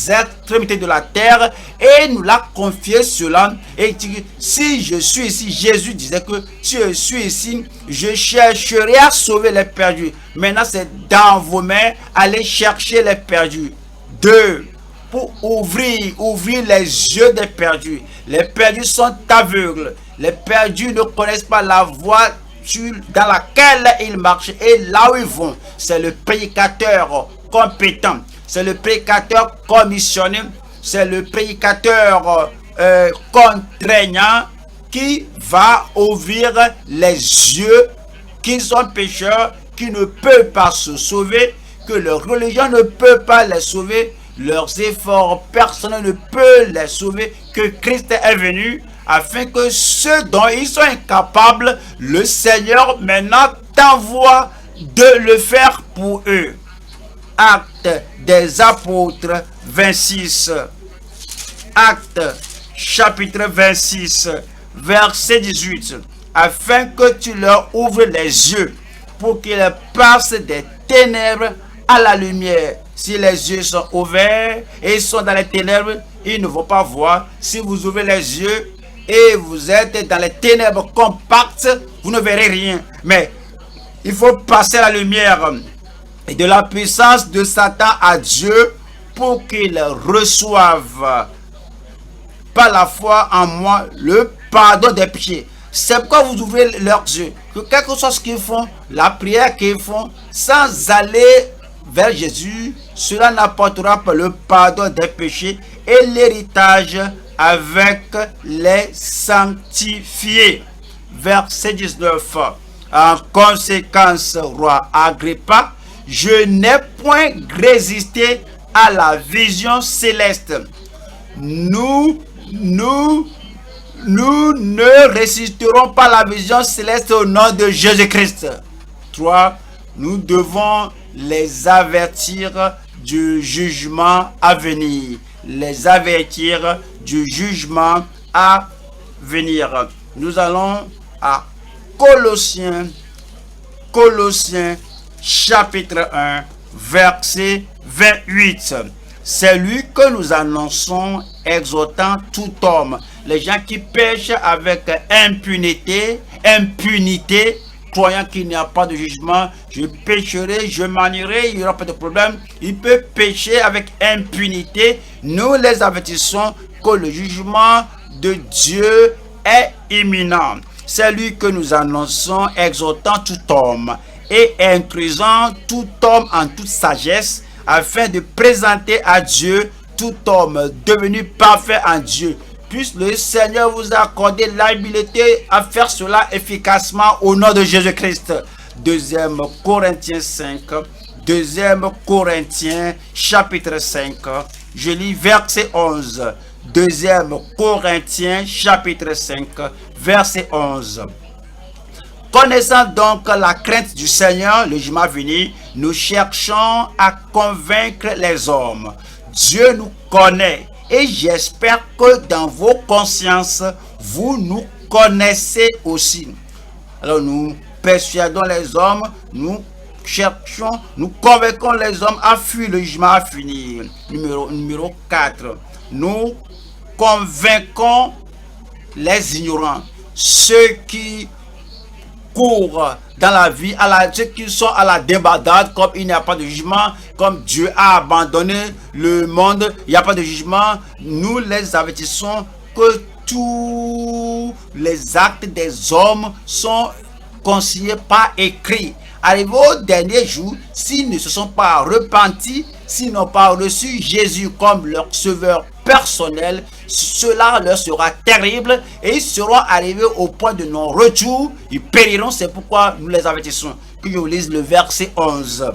extrémités de la terre, et nous l'a confié cela. Et si je suis ici, Jésus disait que si je suis ici, je chercherai à sauver les perdus. Maintenant, c'est dans vos mains, allez chercher les perdus. 2. Pour ouvrir les yeux des perdus. Les perdus sont aveugles. Les perdus ne connaissent pas la voie dans laquelle ils marchent et là où ils vont. C'est le prédicateur compétent. C'est le prédicateur commissionné. C'est le prédicateur contraignant qui va ouvrir les yeux qui sont pécheurs, qui ne peuvent pas se sauver, que leur religion ne peut pas les sauver, leurs efforts personnels ne peuvent les sauver, que Christ est venu afin que ceux dont ils sont incapables, le Seigneur maintenant t'envoie de le faire pour eux. Actes des apôtres 26. Actes chapitre 26, verset 18. Afin que tu leur ouvres les yeux pour qu'ils passent des ténèbres à la lumière. Si les yeux sont ouverts et ils sont dans les ténèbres, ils ne vont pas voir. Si vous ouvrez les yeux et vous êtes dans les ténèbres compactes, vous ne verrez rien. Mais il faut passer à la lumière et de la puissance de Satan à Dieu pour qu'ils reçoivent par la foi en moi le pardon des péchés. C'est pourquoi vous ouvrez leurs yeux. Que quelque chose ce qu'ils font, la prière qu'ils font, sans aller vers Jésus, cela n'apportera pas le pardon des péchés et l'héritage avec les sanctifiés. Verset 19. En conséquence, roi Agrippa, je n'ai point résisté à la vision céleste. Nous ne résisterons pas à la vision céleste au nom de Jésus-Christ. 3. Nous devons les avertir du jugement à venir. Les avertir du jugement à venir. Nous allons à Colossiens chapitre 1, verset 28. C'est lui que nous annonçons, exhortant tout homme. Les gens qui pêchent avec impunité, croyant qu'il n'y a pas de jugement, je pécherai, je manierai, il n'y aura pas de problème. Il peut pécher avec impunité. Nous les avertissons que le jugement de Dieu est imminent. C'est lui que nous annonçons, exhortant tout homme et instruisant tout homme en toute sagesse, afin de présenter à Dieu tout homme devenu parfait en Dieu. Puisse le Seigneur vous accorder l'habileté à faire cela efficacement au nom de Jésus-Christ. 2 Corinthiens 5, 2 Corinthiens chapitre 5, je lis verset 11. 2 Corinthiens chapitre 5, verset 11. Connaissant donc la crainte du Seigneur, le jugement à venir, nous cherchons à convaincre les hommes. Dieu nous connaît et j'espère que dans vos consciences, vous nous connaissez aussi. Alors nous persuadons les hommes, nous cherchons, nous convaincons les hommes à fuir le jugement à venir. Numéro 4. Nous convainquons les ignorants, ceux qui courent dans la vie, ceux qui sont à la débandade, comme il n'y a pas de jugement, comme Dieu a abandonné le monde, il n'y a pas de jugement. Nous les avertissons que tous les actes des hommes sont consignés par écrit. Arrivé au dernier jour, s'ils ne se sont pas repentis, s'ils n'ont pas reçu Jésus comme leur sauveur personnel, cela leur sera terrible et ils seront arrivés au point de non-retour. Ils périront, c'est pourquoi nous les avertissons. Que je vous lise le verset 11.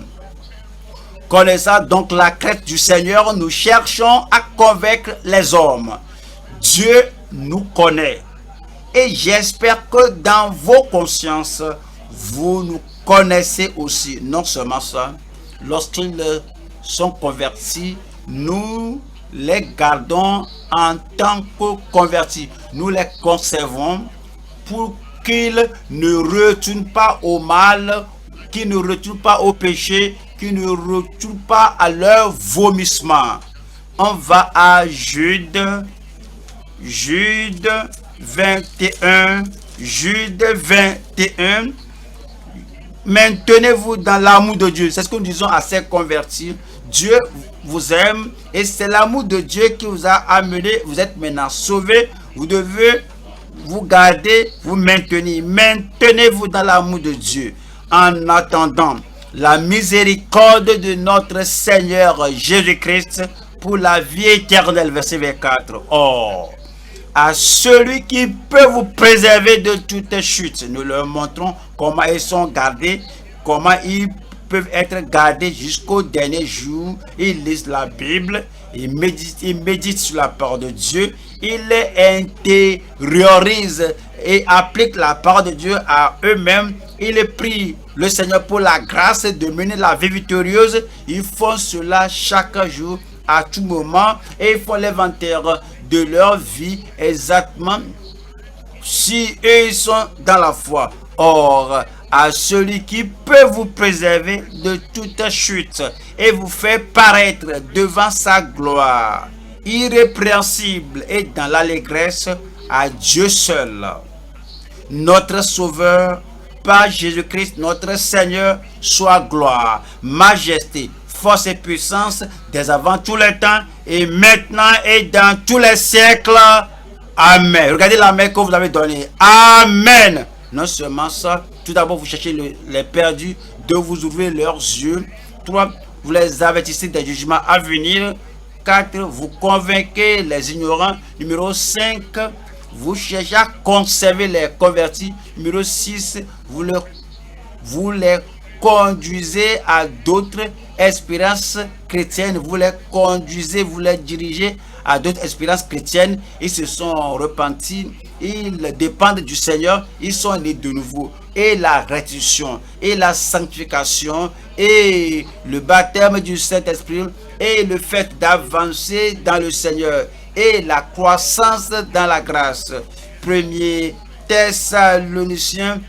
Connaissant donc la crainte du Seigneur, nous cherchons à convaincre les hommes. Dieu nous connaît. Et j'espère que dans vos consciences, vous nous connaissez aussi. Non seulement ça, lorsqu'ils sont convertis, nous les gardons en tant que convertis. Nous les conservons pour qu'ils ne retournent pas au mal, qu'ils ne retournent pas au péché, qu'ils ne retournent pas à leur vomissement. On va à Jude 21. Jude 21. Maintenez-vous dans l'amour de Dieu. C'est ce que nous disons à ces convertis. Dieu vous aime et c'est l'amour de Dieu qui vous a amené. Vous êtes maintenant sauvés. Vous devez vous garder, vous maintenir. Maintenez-vous dans l'amour de Dieu en attendant la miséricorde de notre Seigneur Jésus-Christ pour la vie éternelle. Verset 24. Or, à celui qui peut vous préserver de toute chute, nous leur montrons comment ils sont gardés, comment ils peuvent être gardés jusqu'au dernier jour. Ils lisent la Bible, ils méditent sur la parole de Dieu, ils les intériorisent et appliquent la parole de Dieu à eux-mêmes. Ils prient le Seigneur pour la grâce de mener la vie victorieuse. Ils font cela chaque jour, à tout moment, et ils font l'inventaire de leur vie exactement si eux ils sont dans la foi. Or, à celui qui peut vous préserver de toute chute et vous faire paraître devant sa gloire, irrépréhensible et dans l'allégresse, à Dieu seul, notre Sauveur, par Jésus-Christ, notre Seigneur, soit gloire, majesté, force et puissance, dès avant tous les temps, et maintenant et dans tous les siècles. Amen. Regardez la main que vous avez donnée. Amen. Non seulement ça, tout d'abord vous cherchez les perdus, de vous ouvrir leurs yeux. 3, vous les avertissez des jugements à venir. 4, vous convainquez les ignorants. Numéro 5, vous cherchez à conserver les convertis. Numéro 6, vous les conduisez à d'autres espérances chrétiennes. Vous les conduisez, vous les dirigez à d'autres expériences chrétiennes, ils se sont repentis, ils dépendent du Seigneur, ils sont nés de nouveau. Et la restitution, et la sanctification, et le baptême du Saint-Esprit, et le fait d'avancer dans le Seigneur, et la croissance dans la grâce. Premier Thessaloniciens,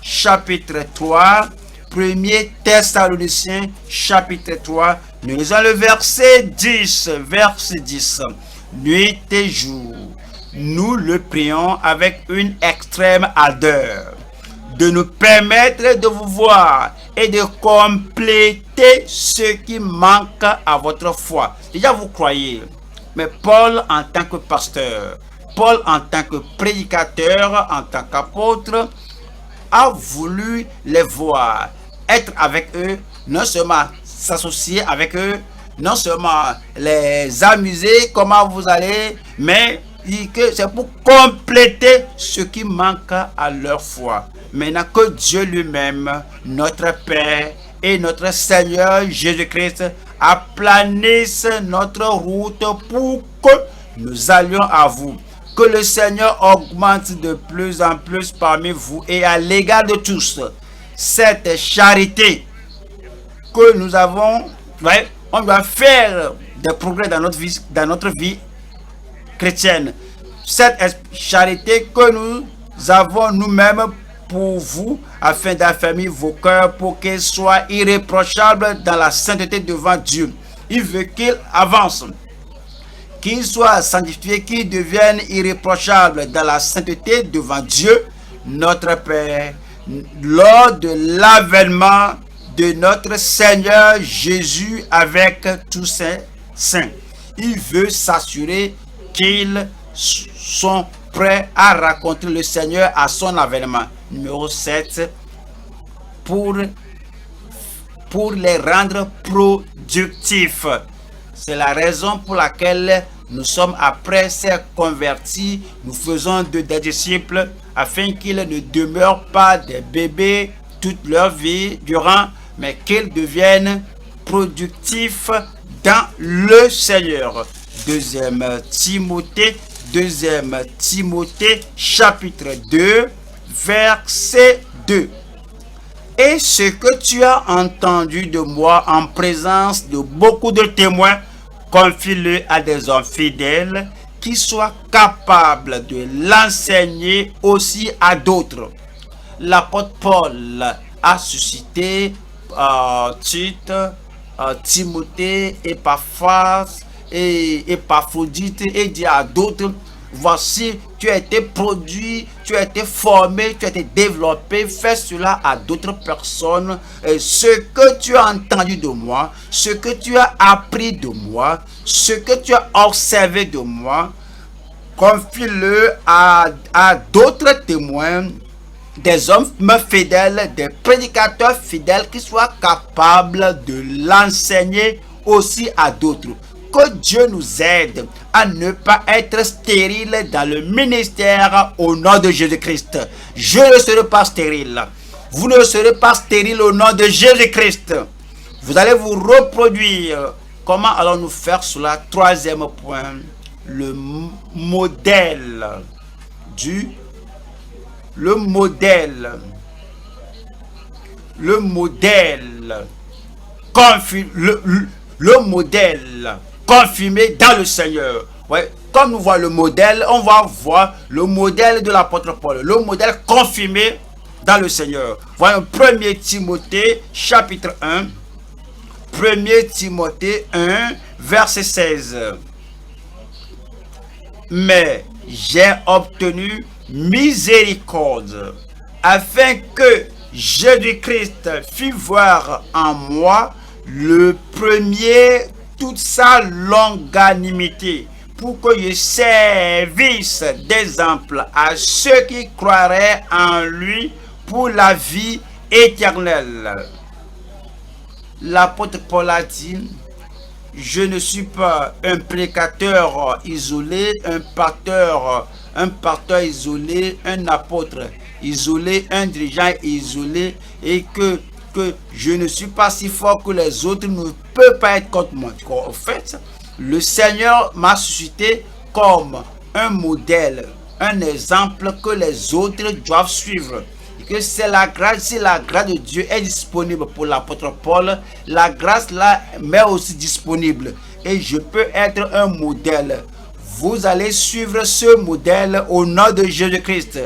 chapitre 3. Premier Thessaloniciens, chapitre 3. Nous lisons le verset 10. Verset 10. Nuit et jour, nous le prions avec une extrême ardeur de nous permettre de vous voir et de compléter ce qui manque à votre foi. Déjà, vous croyez, mais Paul en tant que pasteur, Paul en tant que prédicateur, en tant qu'apôtre, a voulu les voir, être avec eux, non seulement s'associer avec eux, non seulement les amuser, comment vous allez, mais que c'est pour compléter ce qui manque à leur foi. Maintenant que Dieu lui-même, notre Père et notre Seigneur Jésus-Christ aplanisse notre route pour que nous allions à vous. Que le Seigneur augmente de plus en plus parmi vous et à l'égard de tous cette charité que nous avons. On doit faire des progrès dans notre vie chrétienne. Cette charité que nous avons nous-mêmes pour vous, afin d'affermir vos cœurs pour qu'ils soient irréprochables dans la sainteté devant Dieu. Il veut qu'ils avancent, qu'ils soient sanctifiés, qu'ils deviennent irréprochables dans la sainteté devant Dieu, notre Père, lors de l'avènement de notre Seigneur Jésus avec tous ses saints. Il veut s'assurer qu'ils sont prêts à rencontrer le Seigneur à son avènement. Numéro 7, pour les rendre productifs. C'est la raison pour laquelle nous sommes, après s'être convertis, nous faisons des disciples afin qu'ils ne demeurent pas des bébés toute leur vie durant, mais qu'ils deviennent productifs dans le Seigneur. Deuxième Timothée, chapitre 2, verset 2. Et ce que tu as entendu de moi en présence de beaucoup de témoins, confie-le à des hommes fidèles qui soient capables de l'enseigner aussi à d'autres. L'apôtre Paul a suscité Tite, Timothée, Épaphras et Épaphrodite et dit à d'autres: voici, tu as été produit, tu as été formé, tu as été développé, fais cela à d'autres personnes. Et ce que tu as entendu de moi, ce que tu as appris de moi, ce que tu as observé de moi, confie-le à d'autres témoins, des hommes fidèles, des prédicateurs fidèles qui soient capables de l'enseigner aussi à d'autres. Que Dieu nous aide à ne pas être stérile dans le ministère au nom de Jésus-Christ. Je ne serai pas stérile. Vous ne serez pas stérile au nom de Jésus-Christ. Vous allez vous reproduire. Comment allons-nous faire cela? Troisième point, le modèle. Le modèle confirmé dans le Seigneur. Ouais, comme nous voyons le modèle, on va voir le modèle de l'apôtre Paul, le modèle confirmé dans le Seigneur. Voyons 1 Timothée chapitre 1, 1 Timothée 1, verset 16. Mais j'ai obtenu miséricorde afin que Jésus-Christ fît voir en moi le premier toute sa longanimité, pour que je servisse d'exemple à ceux qui croiraient en lui pour la vie éternelle. L'apôtre Paul a dit: je ne suis pas un prédicateur isolé, un pasteur isolé, un apôtre isolé, un dirigeant isolé, et que que je ne suis pas si fort que les autres ne peuvent pas être contre moi. En fait, le Seigneur m'a suscité comme un modèle, un exemple que les autres doivent suivre. Et que c'est la grâce, si la grâce de Dieu est disponible pour l'apôtre Paul, la grâce là m'est aussi disponible. Et je peux être un modèle. Vous allez suivre ce modèle au nom de Jésus-Christ.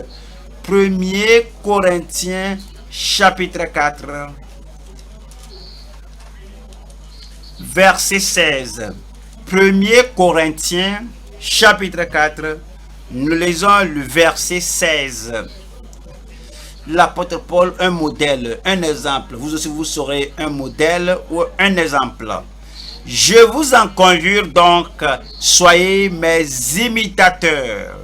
1er Corinthiens chapitre 4, verset 16. 1er Corinthiens chapitre 4, nous lisons le verset 16. L'apôtre Paul, un modèle, un exemple. Vous aussi, vous serez un modèle ou un exemple. Je vous en conjure donc, soyez mes imitateurs.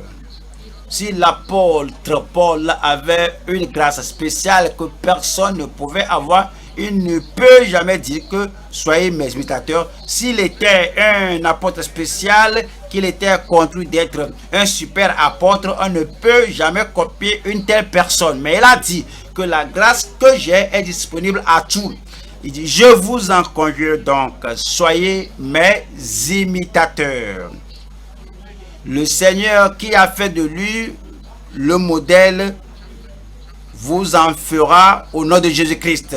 Si l'apôtre Paul avait une grâce spéciale que personne ne pouvait avoir, il ne peut jamais dire que soyez mes imitateurs. S'il était un apôtre spécial, qu'il était conduit d'être un super apôtre, on ne peut jamais copier une telle personne. Mais il a dit que la grâce que j'ai est disponible à tous. Il dit, je vous en conjure donc, soyez mes imitateurs. Le Seigneur qui a fait de lui le modèle vous en fera au nom de Jésus-Christ.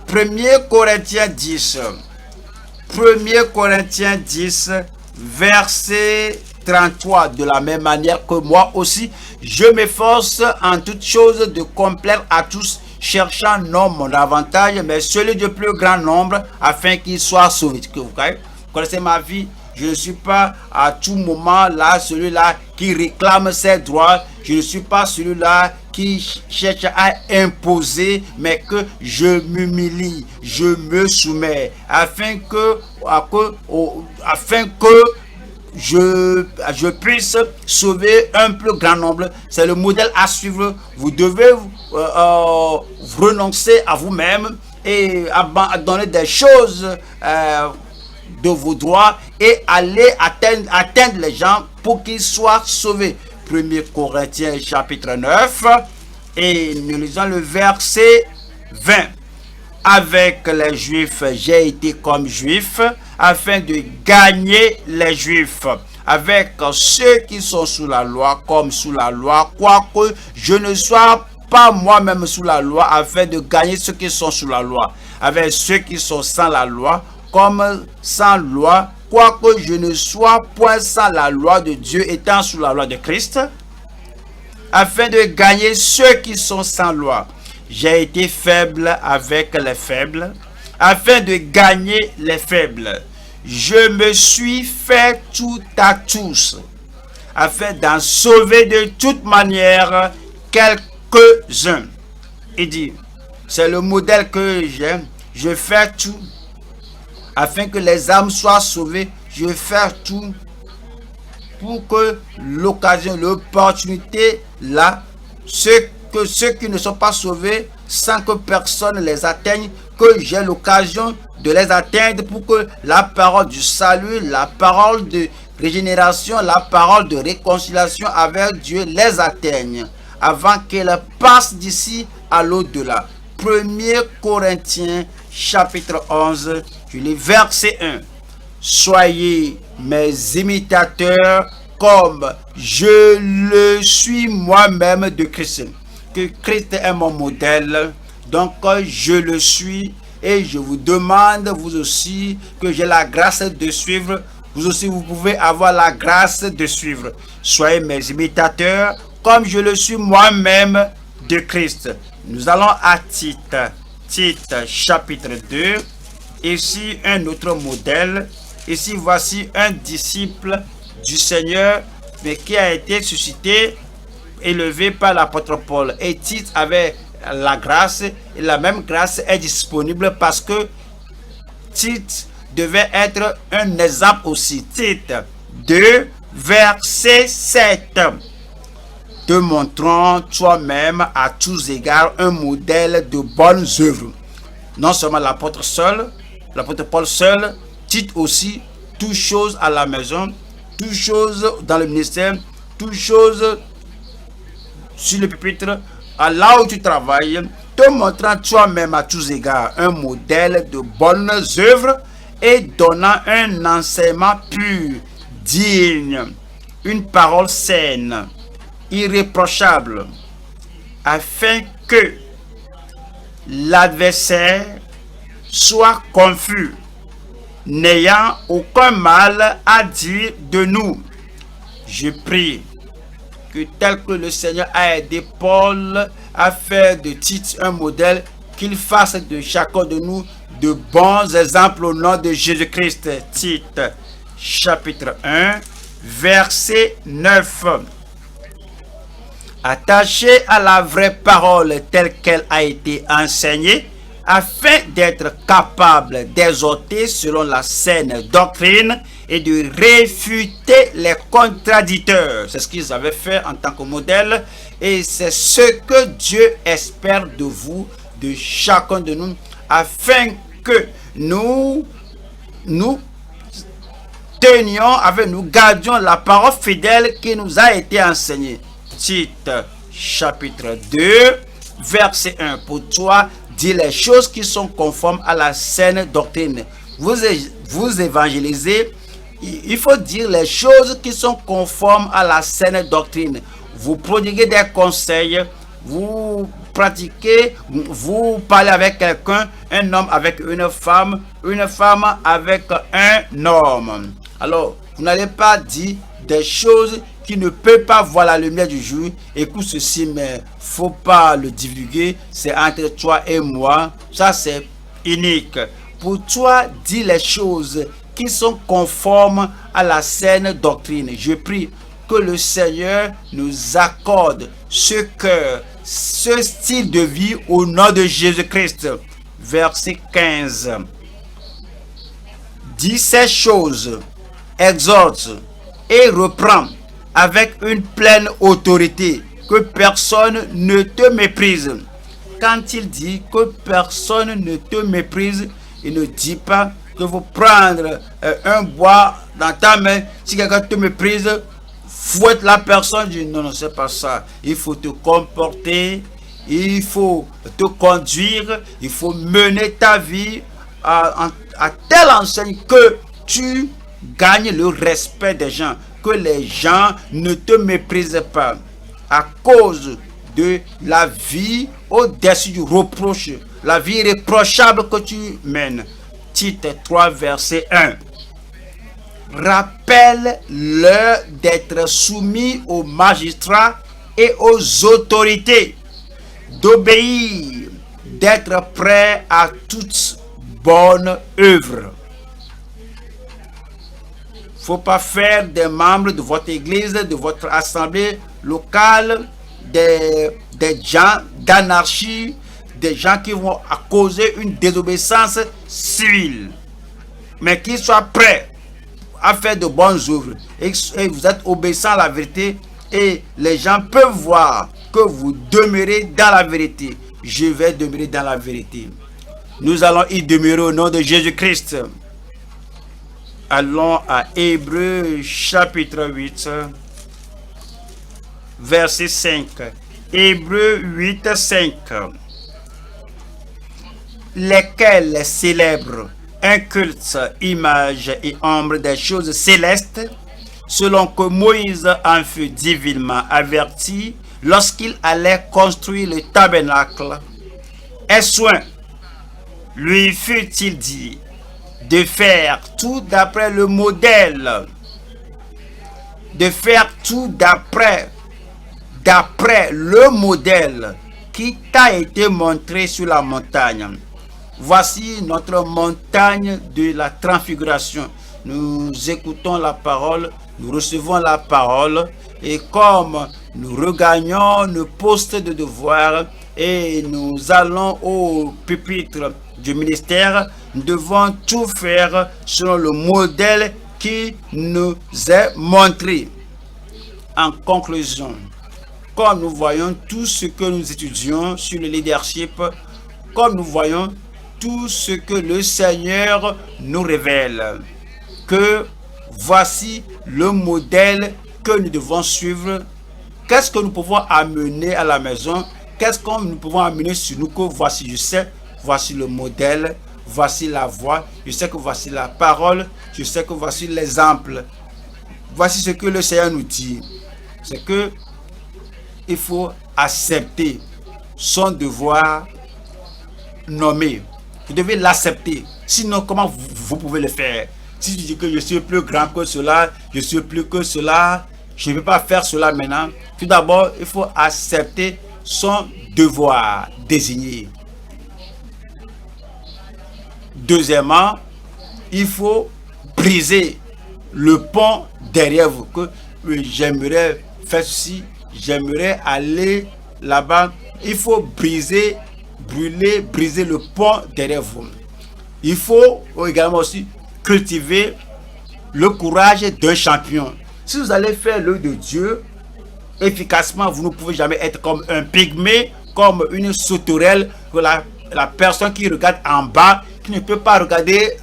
1er Corinthiens 10. 1er Corinthiens 10, verset 33. De la même manière que moi aussi, je m'efforce en toutes choses de complaire à tous, cherchant non mon avantage, mais celui du plus grand nombre, afin qu'il soit sauvé. Vous connaissez ma vie? Je ne suis pas à tout moment là, celui-là qui réclame ses droits. Je ne suis pas celui-là qui cherche à imposer, mais que je m'humilie, je me soumets, afin que je puisse sauver un plus grand nombre. C'est le modèle à suivre. Vous devez renoncer à vous-même et abandonner des choses de vos droits et aller atteindre les gens pour qu'ils soient sauvés. 1er Corinthiens chapitre 9 et nous lisons le verset 20. Avec les Juifs, j'ai été comme Juif afin de gagner les Juifs. Avec ceux qui sont sous la loi comme sous la loi, quoique je ne sois pas moi-même sous la loi, afin de gagner ceux qui sont sous la loi. Avec ceux qui sont sans la loi comme sans loi, quoique je ne sois point sans la loi de Dieu, étant sous la loi de Christ, afin de gagner ceux qui sont sans loi. J'ai été faible avec les faibles, afin de gagner les faibles. Je me suis fait tout à tous, afin d'en sauver de toute manière quelques-uns. Il dit, c'est le modèle que j'ai, je fais tout, afin que les âmes soient sauvées. Je vais faire tout pour que l'occasion, l'opportunité là, ceux qui ne sont pas sauvés, sans que personne les atteigne, que j'ai l'occasion de les atteindre pour que la parole du salut, la parole de régénération, la parole de réconciliation avec Dieu les atteigne avant qu'elle passe d'ici à l'au-delà. 1er Corinthiens chapitre 11, je lis verset 1. Soyez mes imitateurs comme je le suis moi-même de Christ. Que Christ est mon modèle, donc je le suis et je vous demande vous aussi que j'ai la grâce de suivre. Vous aussi vous pouvez avoir la grâce de suivre. Soyez mes imitateurs comme je le suis moi-même de Christ. Nous allons à Tite chapitre 2. Ici un autre modèle. Ici voici un disciple du Seigneur, mais qui a été suscité, élevé par l'apôtre Paul. Et Tite avait la grâce, et la même grâce est disponible parce que Tite devait être un exemple aussi. Tite 2, verset 7. Te montrant toi-même à tous égards un modèle de bonnes œuvres. Non seulement l'apôtre Paul seul, Tite aussi, toutes choses à la maison, toutes choses dans le ministère, toutes choses sur le pupitre, à là où tu travailles, te montrant toi-même à tous égards un modèle de bonnes œuvres et donnant un enseignement pur, digne, une parole saine, irréprochable, afin que l'adversaire soit confus, n'ayant aucun mal à dire de nous. Je prie que tel que le Seigneur a aidé Paul à faire de Tite un modèle, qu'il fasse de chacun de nous de bons exemples au nom de Jésus-Christ. Tite, chapitre 1, verset 9. Attaché à la vraie parole telle qu'elle a été enseignée, afin d'être capable d'exhorter selon la saine doctrine et de réfuter les contradicteurs. C'est ce qu'ils avaient fait en tant que modèle et c'est ce que Dieu espère de vous, de chacun de nous, afin que nous gardions la parole fidèle qui nous a été enseignée. Tite, chapitre 2, verset 1. Pour toi, dis les choses qui sont conformes à la saine doctrine. Vous évangélisez, il faut dire les choses qui sont conformes à la saine doctrine. Vous prodiguez des conseils, vous pratiquez, vous parlez avec quelqu'un, un homme avec une femme avec un homme. Alors, vous n'allez pas dire des choses qui ne peuvent pas voir la lumière du jour. Écoute ceci, mais faut pas le divulguer. C'est entre toi et moi. Ça, c'est unique. Pour toi, dis les choses qui sont conformes à la saine doctrine. Je prie que le Seigneur nous accorde ce cœur, ce style de vie au nom de Jésus-Christ. Verset 15. Dis ces choses, exhorte et reprends avec une pleine autorité, que personne ne te méprise. Quand il dit que personne ne te méprise, il ne dit pas que vous prendre un bois dans ta main. Si quelqu'un te méprise, fouette la personne. Dit non, c'est pas ça. Il faut te comporter, il faut te conduire, il faut mener ta vie à telle enseigne que tu gagnes le respect des gens, que les gens ne te méprisent pas à cause de la vie au-dessus du reproche, la vie irréprochable que tu mènes. Tite 3, verset 1. Rappelle-leur d'être soumis aux magistrats et aux autorités, d'obéir, d'être prêt à toute bonne œuvre. Il ne faut pas faire des membres de votre église, de votre assemblée locale, des gens d'anarchie, des gens qui vont causer une désobéissance civile, mais qu'ils soient prêts à faire de bonnes œuvres et vous êtes obéissant à la vérité et les gens peuvent voir que vous demeurez dans la vérité. Je vais demeurer dans la vérité. Nous allons y demeurer au nom de Jésus-Christ. Allons à Hébreux chapitre 8, verset 5. Hébreux 8, 5. Lesquels célèbrent un culte, image et ombre des choses célestes, selon que Moïse en fut divinement averti lorsqu'il allait construire le tabernacle. Et soin lui fut-il dit de faire tout d'après le modèle, de faire tout d'après le modèle qui t'a été montré sur la montagne. Voici notre montagne de la transfiguration. Nous écoutons la parole, nous recevons la parole et comme nous regagnons nos postes de devoir et nous allons au pupitre du ministère, nous devons tout faire selon le modèle qui nous est montré. En conclusion, comme nous voyons tout ce que nous étudions sur le leadership, comme nous voyons tout ce que le Seigneur nous révèle, que voici le modèle que nous devons suivre. Qu'est-ce que nous pouvons amener à la maison? Qu'est-ce que nous pouvons amener sur nous que voici, je sais, voici le modèle, voici la voix, je sais que voici la parole, je sais que voici l'exemple. Voici ce que le Seigneur nous dit. C'est que il faut accepter son devoir nommé. Vous devez l'accepter. Sinon, comment vous pouvez le faire? Si tu dis que je suis plus grand que cela, je suis plus que cela, je ne vais pas faire cela maintenant. Tout d'abord, il faut accepter son devoir désigné. Deuxièmement, il faut briser le pont derrière vous. Que j'aimerais faire ceci, j'aimerais aller là-bas. Il faut briser, brûler, briser le pont derrière vous. Il faut également aussi cultiver le courage d'un champion. Si vous allez faire l'œuvre de Dieu efficacement, vous ne pouvez jamais être comme un pygmée, comme une sauterelle, que la personne qui regarde en bas, qui ne peut pas regarder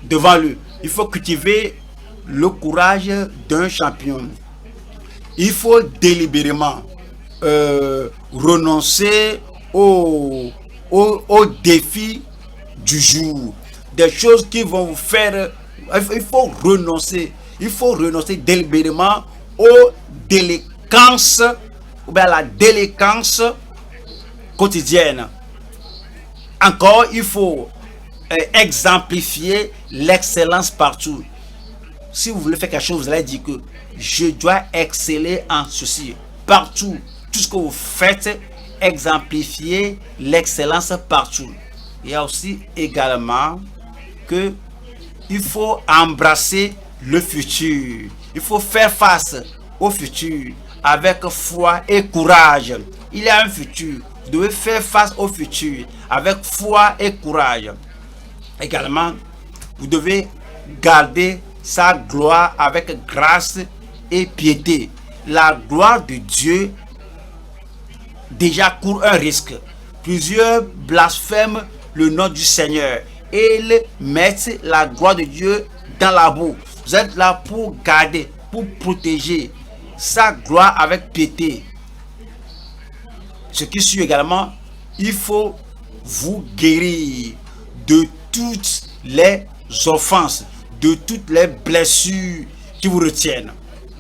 devant lui. Il faut cultiver le courage d'un champion. Il faut délibérément renoncer aux défis du jour. Des choses qui vont vous faire... Il faut renoncer. Il faut renoncer délibérément aux délinquances ou bien à la délinquance quotidienne. Encore, il faut exemplifier l'excellence partout. Si vous voulez faire quelque chose, vous allez dire que je dois exceller en ceci. Partout, tout ce que vous faites, exemplifier l'excellence partout. Il y a aussi également que il faut embrasser le futur. Il faut faire face au futur avec foi et courage. Il y a un futur. Vous devez faire face au futur avec foi et courage. Également, vous devez garder sa gloire avec grâce et piété. La gloire de Dieu déjà court un risque. Plusieurs blasphèment le nom du Seigneur et ils mettent la gloire de Dieu dans la boue. Vous êtes là pour garder, pour protéger sa gloire avec piété. Ce qui suit également, il faut vous guérir de toutes les offenses, de toutes les blessures qui vous retiennent.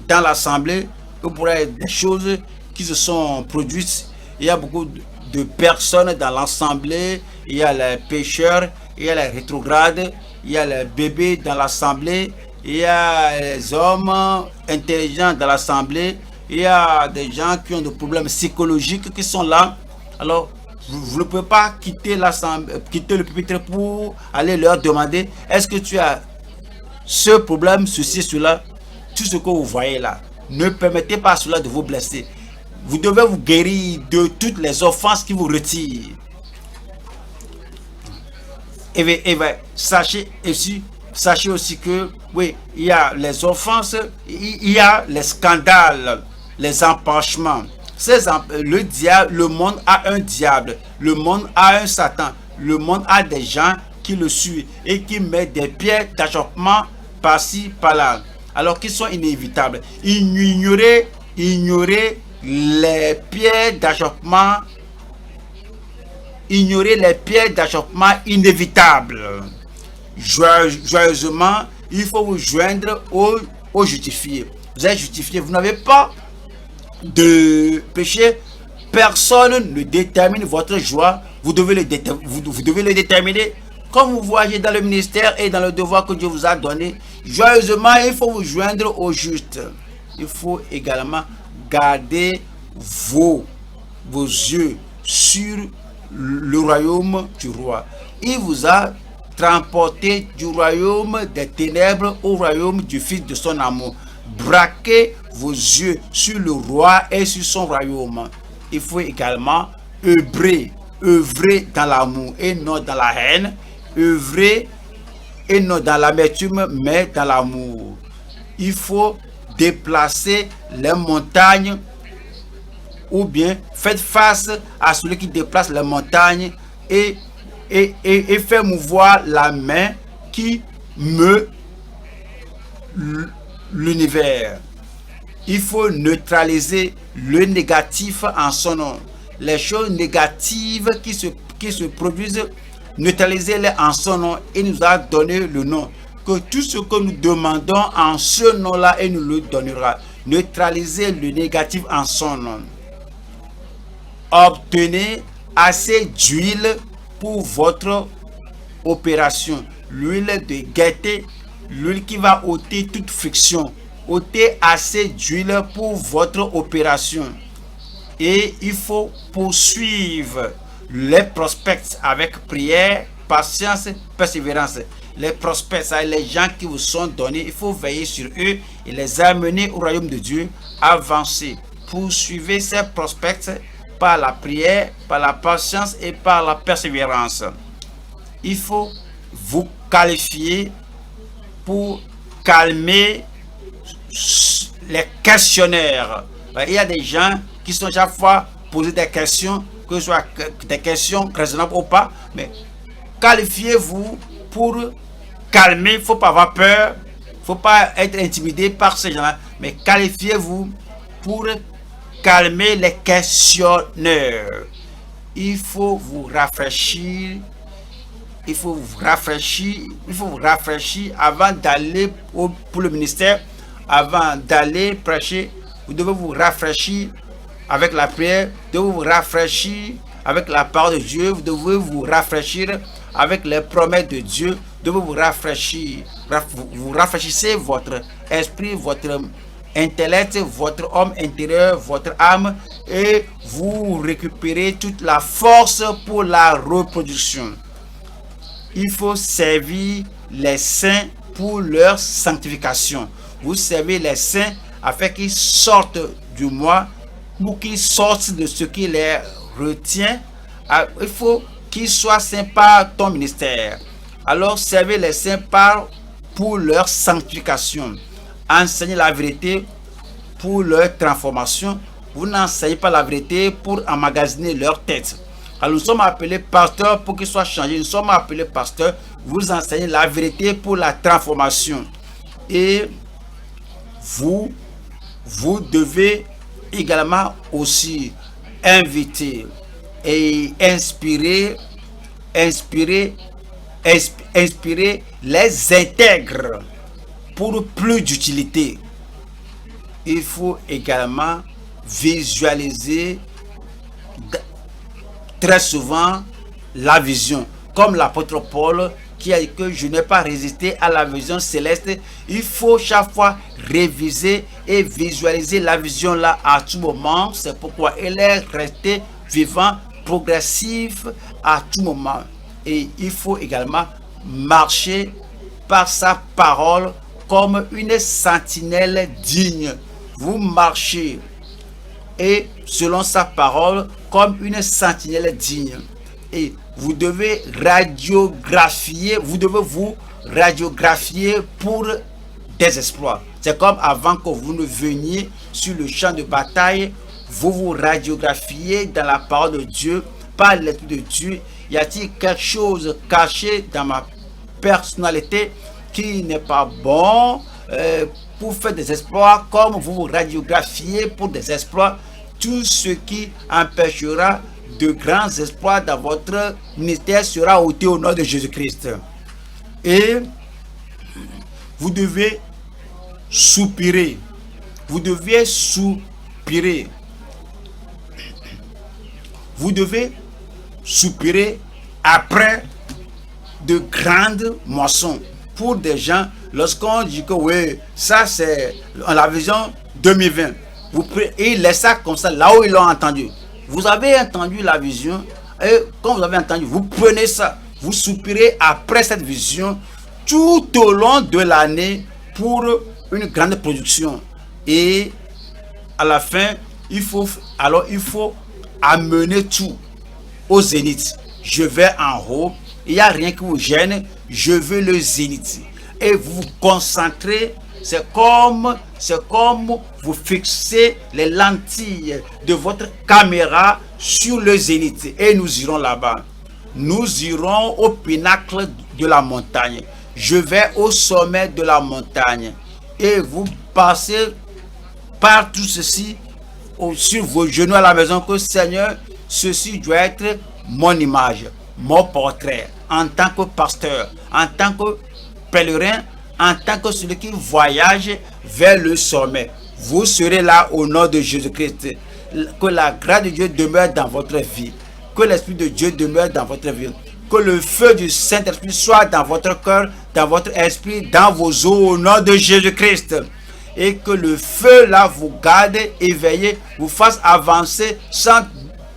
Dans l'assemblée, vous pourrez des choses qui se sont produites. Il y a beaucoup de personnes dans l'assemblée. Il y a les pécheurs, il y a les rétrogrades, il y a les bébés dans l'assemblée, il y a les hommes intelligents dans l'assemblée, il y a des gens qui ont des problèmes psychologiques qui sont là. Alors, vous ne pouvez pas quitter le pupitre pour aller leur demander est-ce que tu as ce problème, ceci, cela. Tout ce que vous voyez là, ne permettez pas à cela de vous blesser. Vous devez vous guérir de toutes les offenses qui vous retirent. Et sachez aussi que oui, il y a les offenses, il y a les scandales, les empanchements. Le monde a un diable, le monde a un Satan, le monde a des gens qui le suivent et qui mettent des pierres d'achoppement par-ci, par-là, alors qu'ils sont inévitables. Ignorer les pierres d'achoppement, inévitables. Joyeusement, il faut vous joindre aux justifiés. Vous êtes justifié, vous n'avez pas de péché. Personne ne détermine votre joie. Vous devez le déterminer. Comme vous voyez dans le ministère et dans le devoir que Dieu vous a donné, joyeusement, il faut vous joindre aux justes. Il faut également garder vos yeux sur le royaume du roi. Il vous a transporté du royaume des ténèbres au royaume du Fils de son amour. Braquez vos yeux sur le roi et sur son royaume. Il faut également œuvrer dans l'amour et non dans la haine. Œuvrer et non dans l'amertume, mais dans l'amour. Il faut déplacer les montagnes, ou bien faites face à celui qui déplace les montagnes et fait mouvoir la main qui meut l'univers. Il faut neutraliser le négatif en son nom. les choses négatives qui se produisent, neutralisez-les en son nom. Il nous a donné le nom. Que tout ce que nous demandons en ce nom-là, il nous le donnera. Neutralisez le négatif en son nom. Obtenez assez d'huile pour votre opération. L'huile de gaieté, l'huile qui va ôter toute friction. Ôtez assez d'huile pour votre opération. Et il faut poursuivre les prospects avec prière, patience, persévérance. Les prospects, les gens qui vous sont donnés, il faut veiller sur eux et les amener au royaume de Dieu. Avancez. Poursuivez ces prospects par la prière, par la patience et par la persévérance. Il faut vous qualifier pour calmer les questionnaires. Il y a des gens qui sont chaque fois posés des questions, que ce soit des questions raisonnables ou pas, mais qualifiez-vous pour calmer. Il ne faut pas avoir peur, il ne faut pas être intimidé par ces gens-là, mais qualifiez-vous pour calmer les questionneurs. Il faut vous rafraîchir. Il faut vous rafraîchir avant d'aller pour le ministère, avant d'aller prêcher. Vous devez vous rafraîchir avec la prière, vous devez vous rafraîchir avec la parole de Dieu, vous devez vous rafraîchir avec les promesses de Dieu, vous devez vous rafraîchir. Vous rafraîchissez votre esprit, votre intellect, votre homme intérieur, votre âme, et vous récupérez toute la force pour la reproduction. Il faut servir les saints pour leur sanctification. Vous servez les saints afin qu'ils sortent du moi, pour qu'ils sortent de ce qui les retient. Il faut qu'ils soient saints par ton ministère. Alors servez les saints pour leur sanctification. Enseignez la vérité pour leur transformation. Vous n'enseignez pas la vérité pour emmagasiner leur tête. Alors nous sommes appelés pasteurs pour qu'ils soient changés. Nous sommes appelés pasteurs. Vous enseignez la vérité pour la transformation. Et vous devez également aussi inviter et inspirer les intègres pour plus d'utilité. Il faut également visualiser très souvent la vision, comme l'apôtre Paul qui a dit que je n'ai pas résisté à la vision céleste. Il faut chaque fois réviser et visualiser la vision là à tout moment. C'est pourquoi il est resté vivant, progressif à tout moment. Et il faut également marcher par sa parole comme une sentinelle digne. Vous marchez et selon sa parole comme une sentinelle digne. Et vous devez vous radiographier pour des exploits. C'est comme avant que vous ne veniez sur le champ de bataille, vous vous radiographiez dans la parole de Dieu, par l'Esprit de Dieu. Y a-t-il quelque chose caché dans ma personnalité qui n'est pas bon pour faire des exploits, comme vous vous radiographiez pour des exploits, tout ce qui empêchera de grands exploits dans votre ministère sera ôté au nom de Jésus-Christ. Et vous devez soupirer. Vous devez soupirer. Vous devez soupirer après de grandes moissons. Pour des gens, lorsqu'on dit que oui, ça c'est la vision 2020, et il laisse ça comme ça, là où ils l'ont entendu. Vous avez entendu la vision, et quand vous avez entendu, vous prenez ça, vous soupirez après cette vision tout au long de l'année pour une grande production. Et à la fin, il faut amener tout au zénith. Je vais en haut, il n'y a rien qui vous gêne, je veux le zénith. Et vous vous concentrez, c'est comme vous fixez les lentilles de votre caméra sur le zénith. Et nous irons là-bas. Nous irons au pinacle de la montagne. Je vais au sommet de la montagne. Et vous passez par tout ceci sur vos genoux à la maison, que Seigneur, ceci doit être mon image, mon portrait, en tant que pasteur, en tant que pèlerin, en tant que celui qui voyage vers le sommet. Vous serez là au nom de Jésus-Christ. Que la grâce de Dieu demeure dans votre vie. Que l'Esprit de Dieu demeure dans votre vie. Que le feu du Saint-Esprit soit dans votre cœur, dans votre esprit, dans vos os, au nom de Jésus-Christ. Et que le feu là vous garde éveillé, vous fasse avancer sans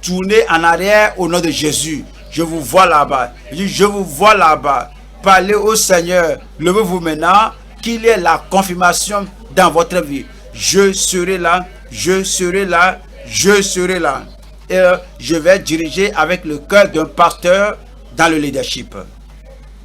tourner en arrière au nom de Jésus. Je vous vois là-bas. Je vous vois là-bas. Parlez au Seigneur. Levez-vous maintenant, qu'il y ait la confirmation dans votre vie. Je serai là, je serai là, je serai là. Et je vais diriger avec le cœur d'un pasteur dans le leadership.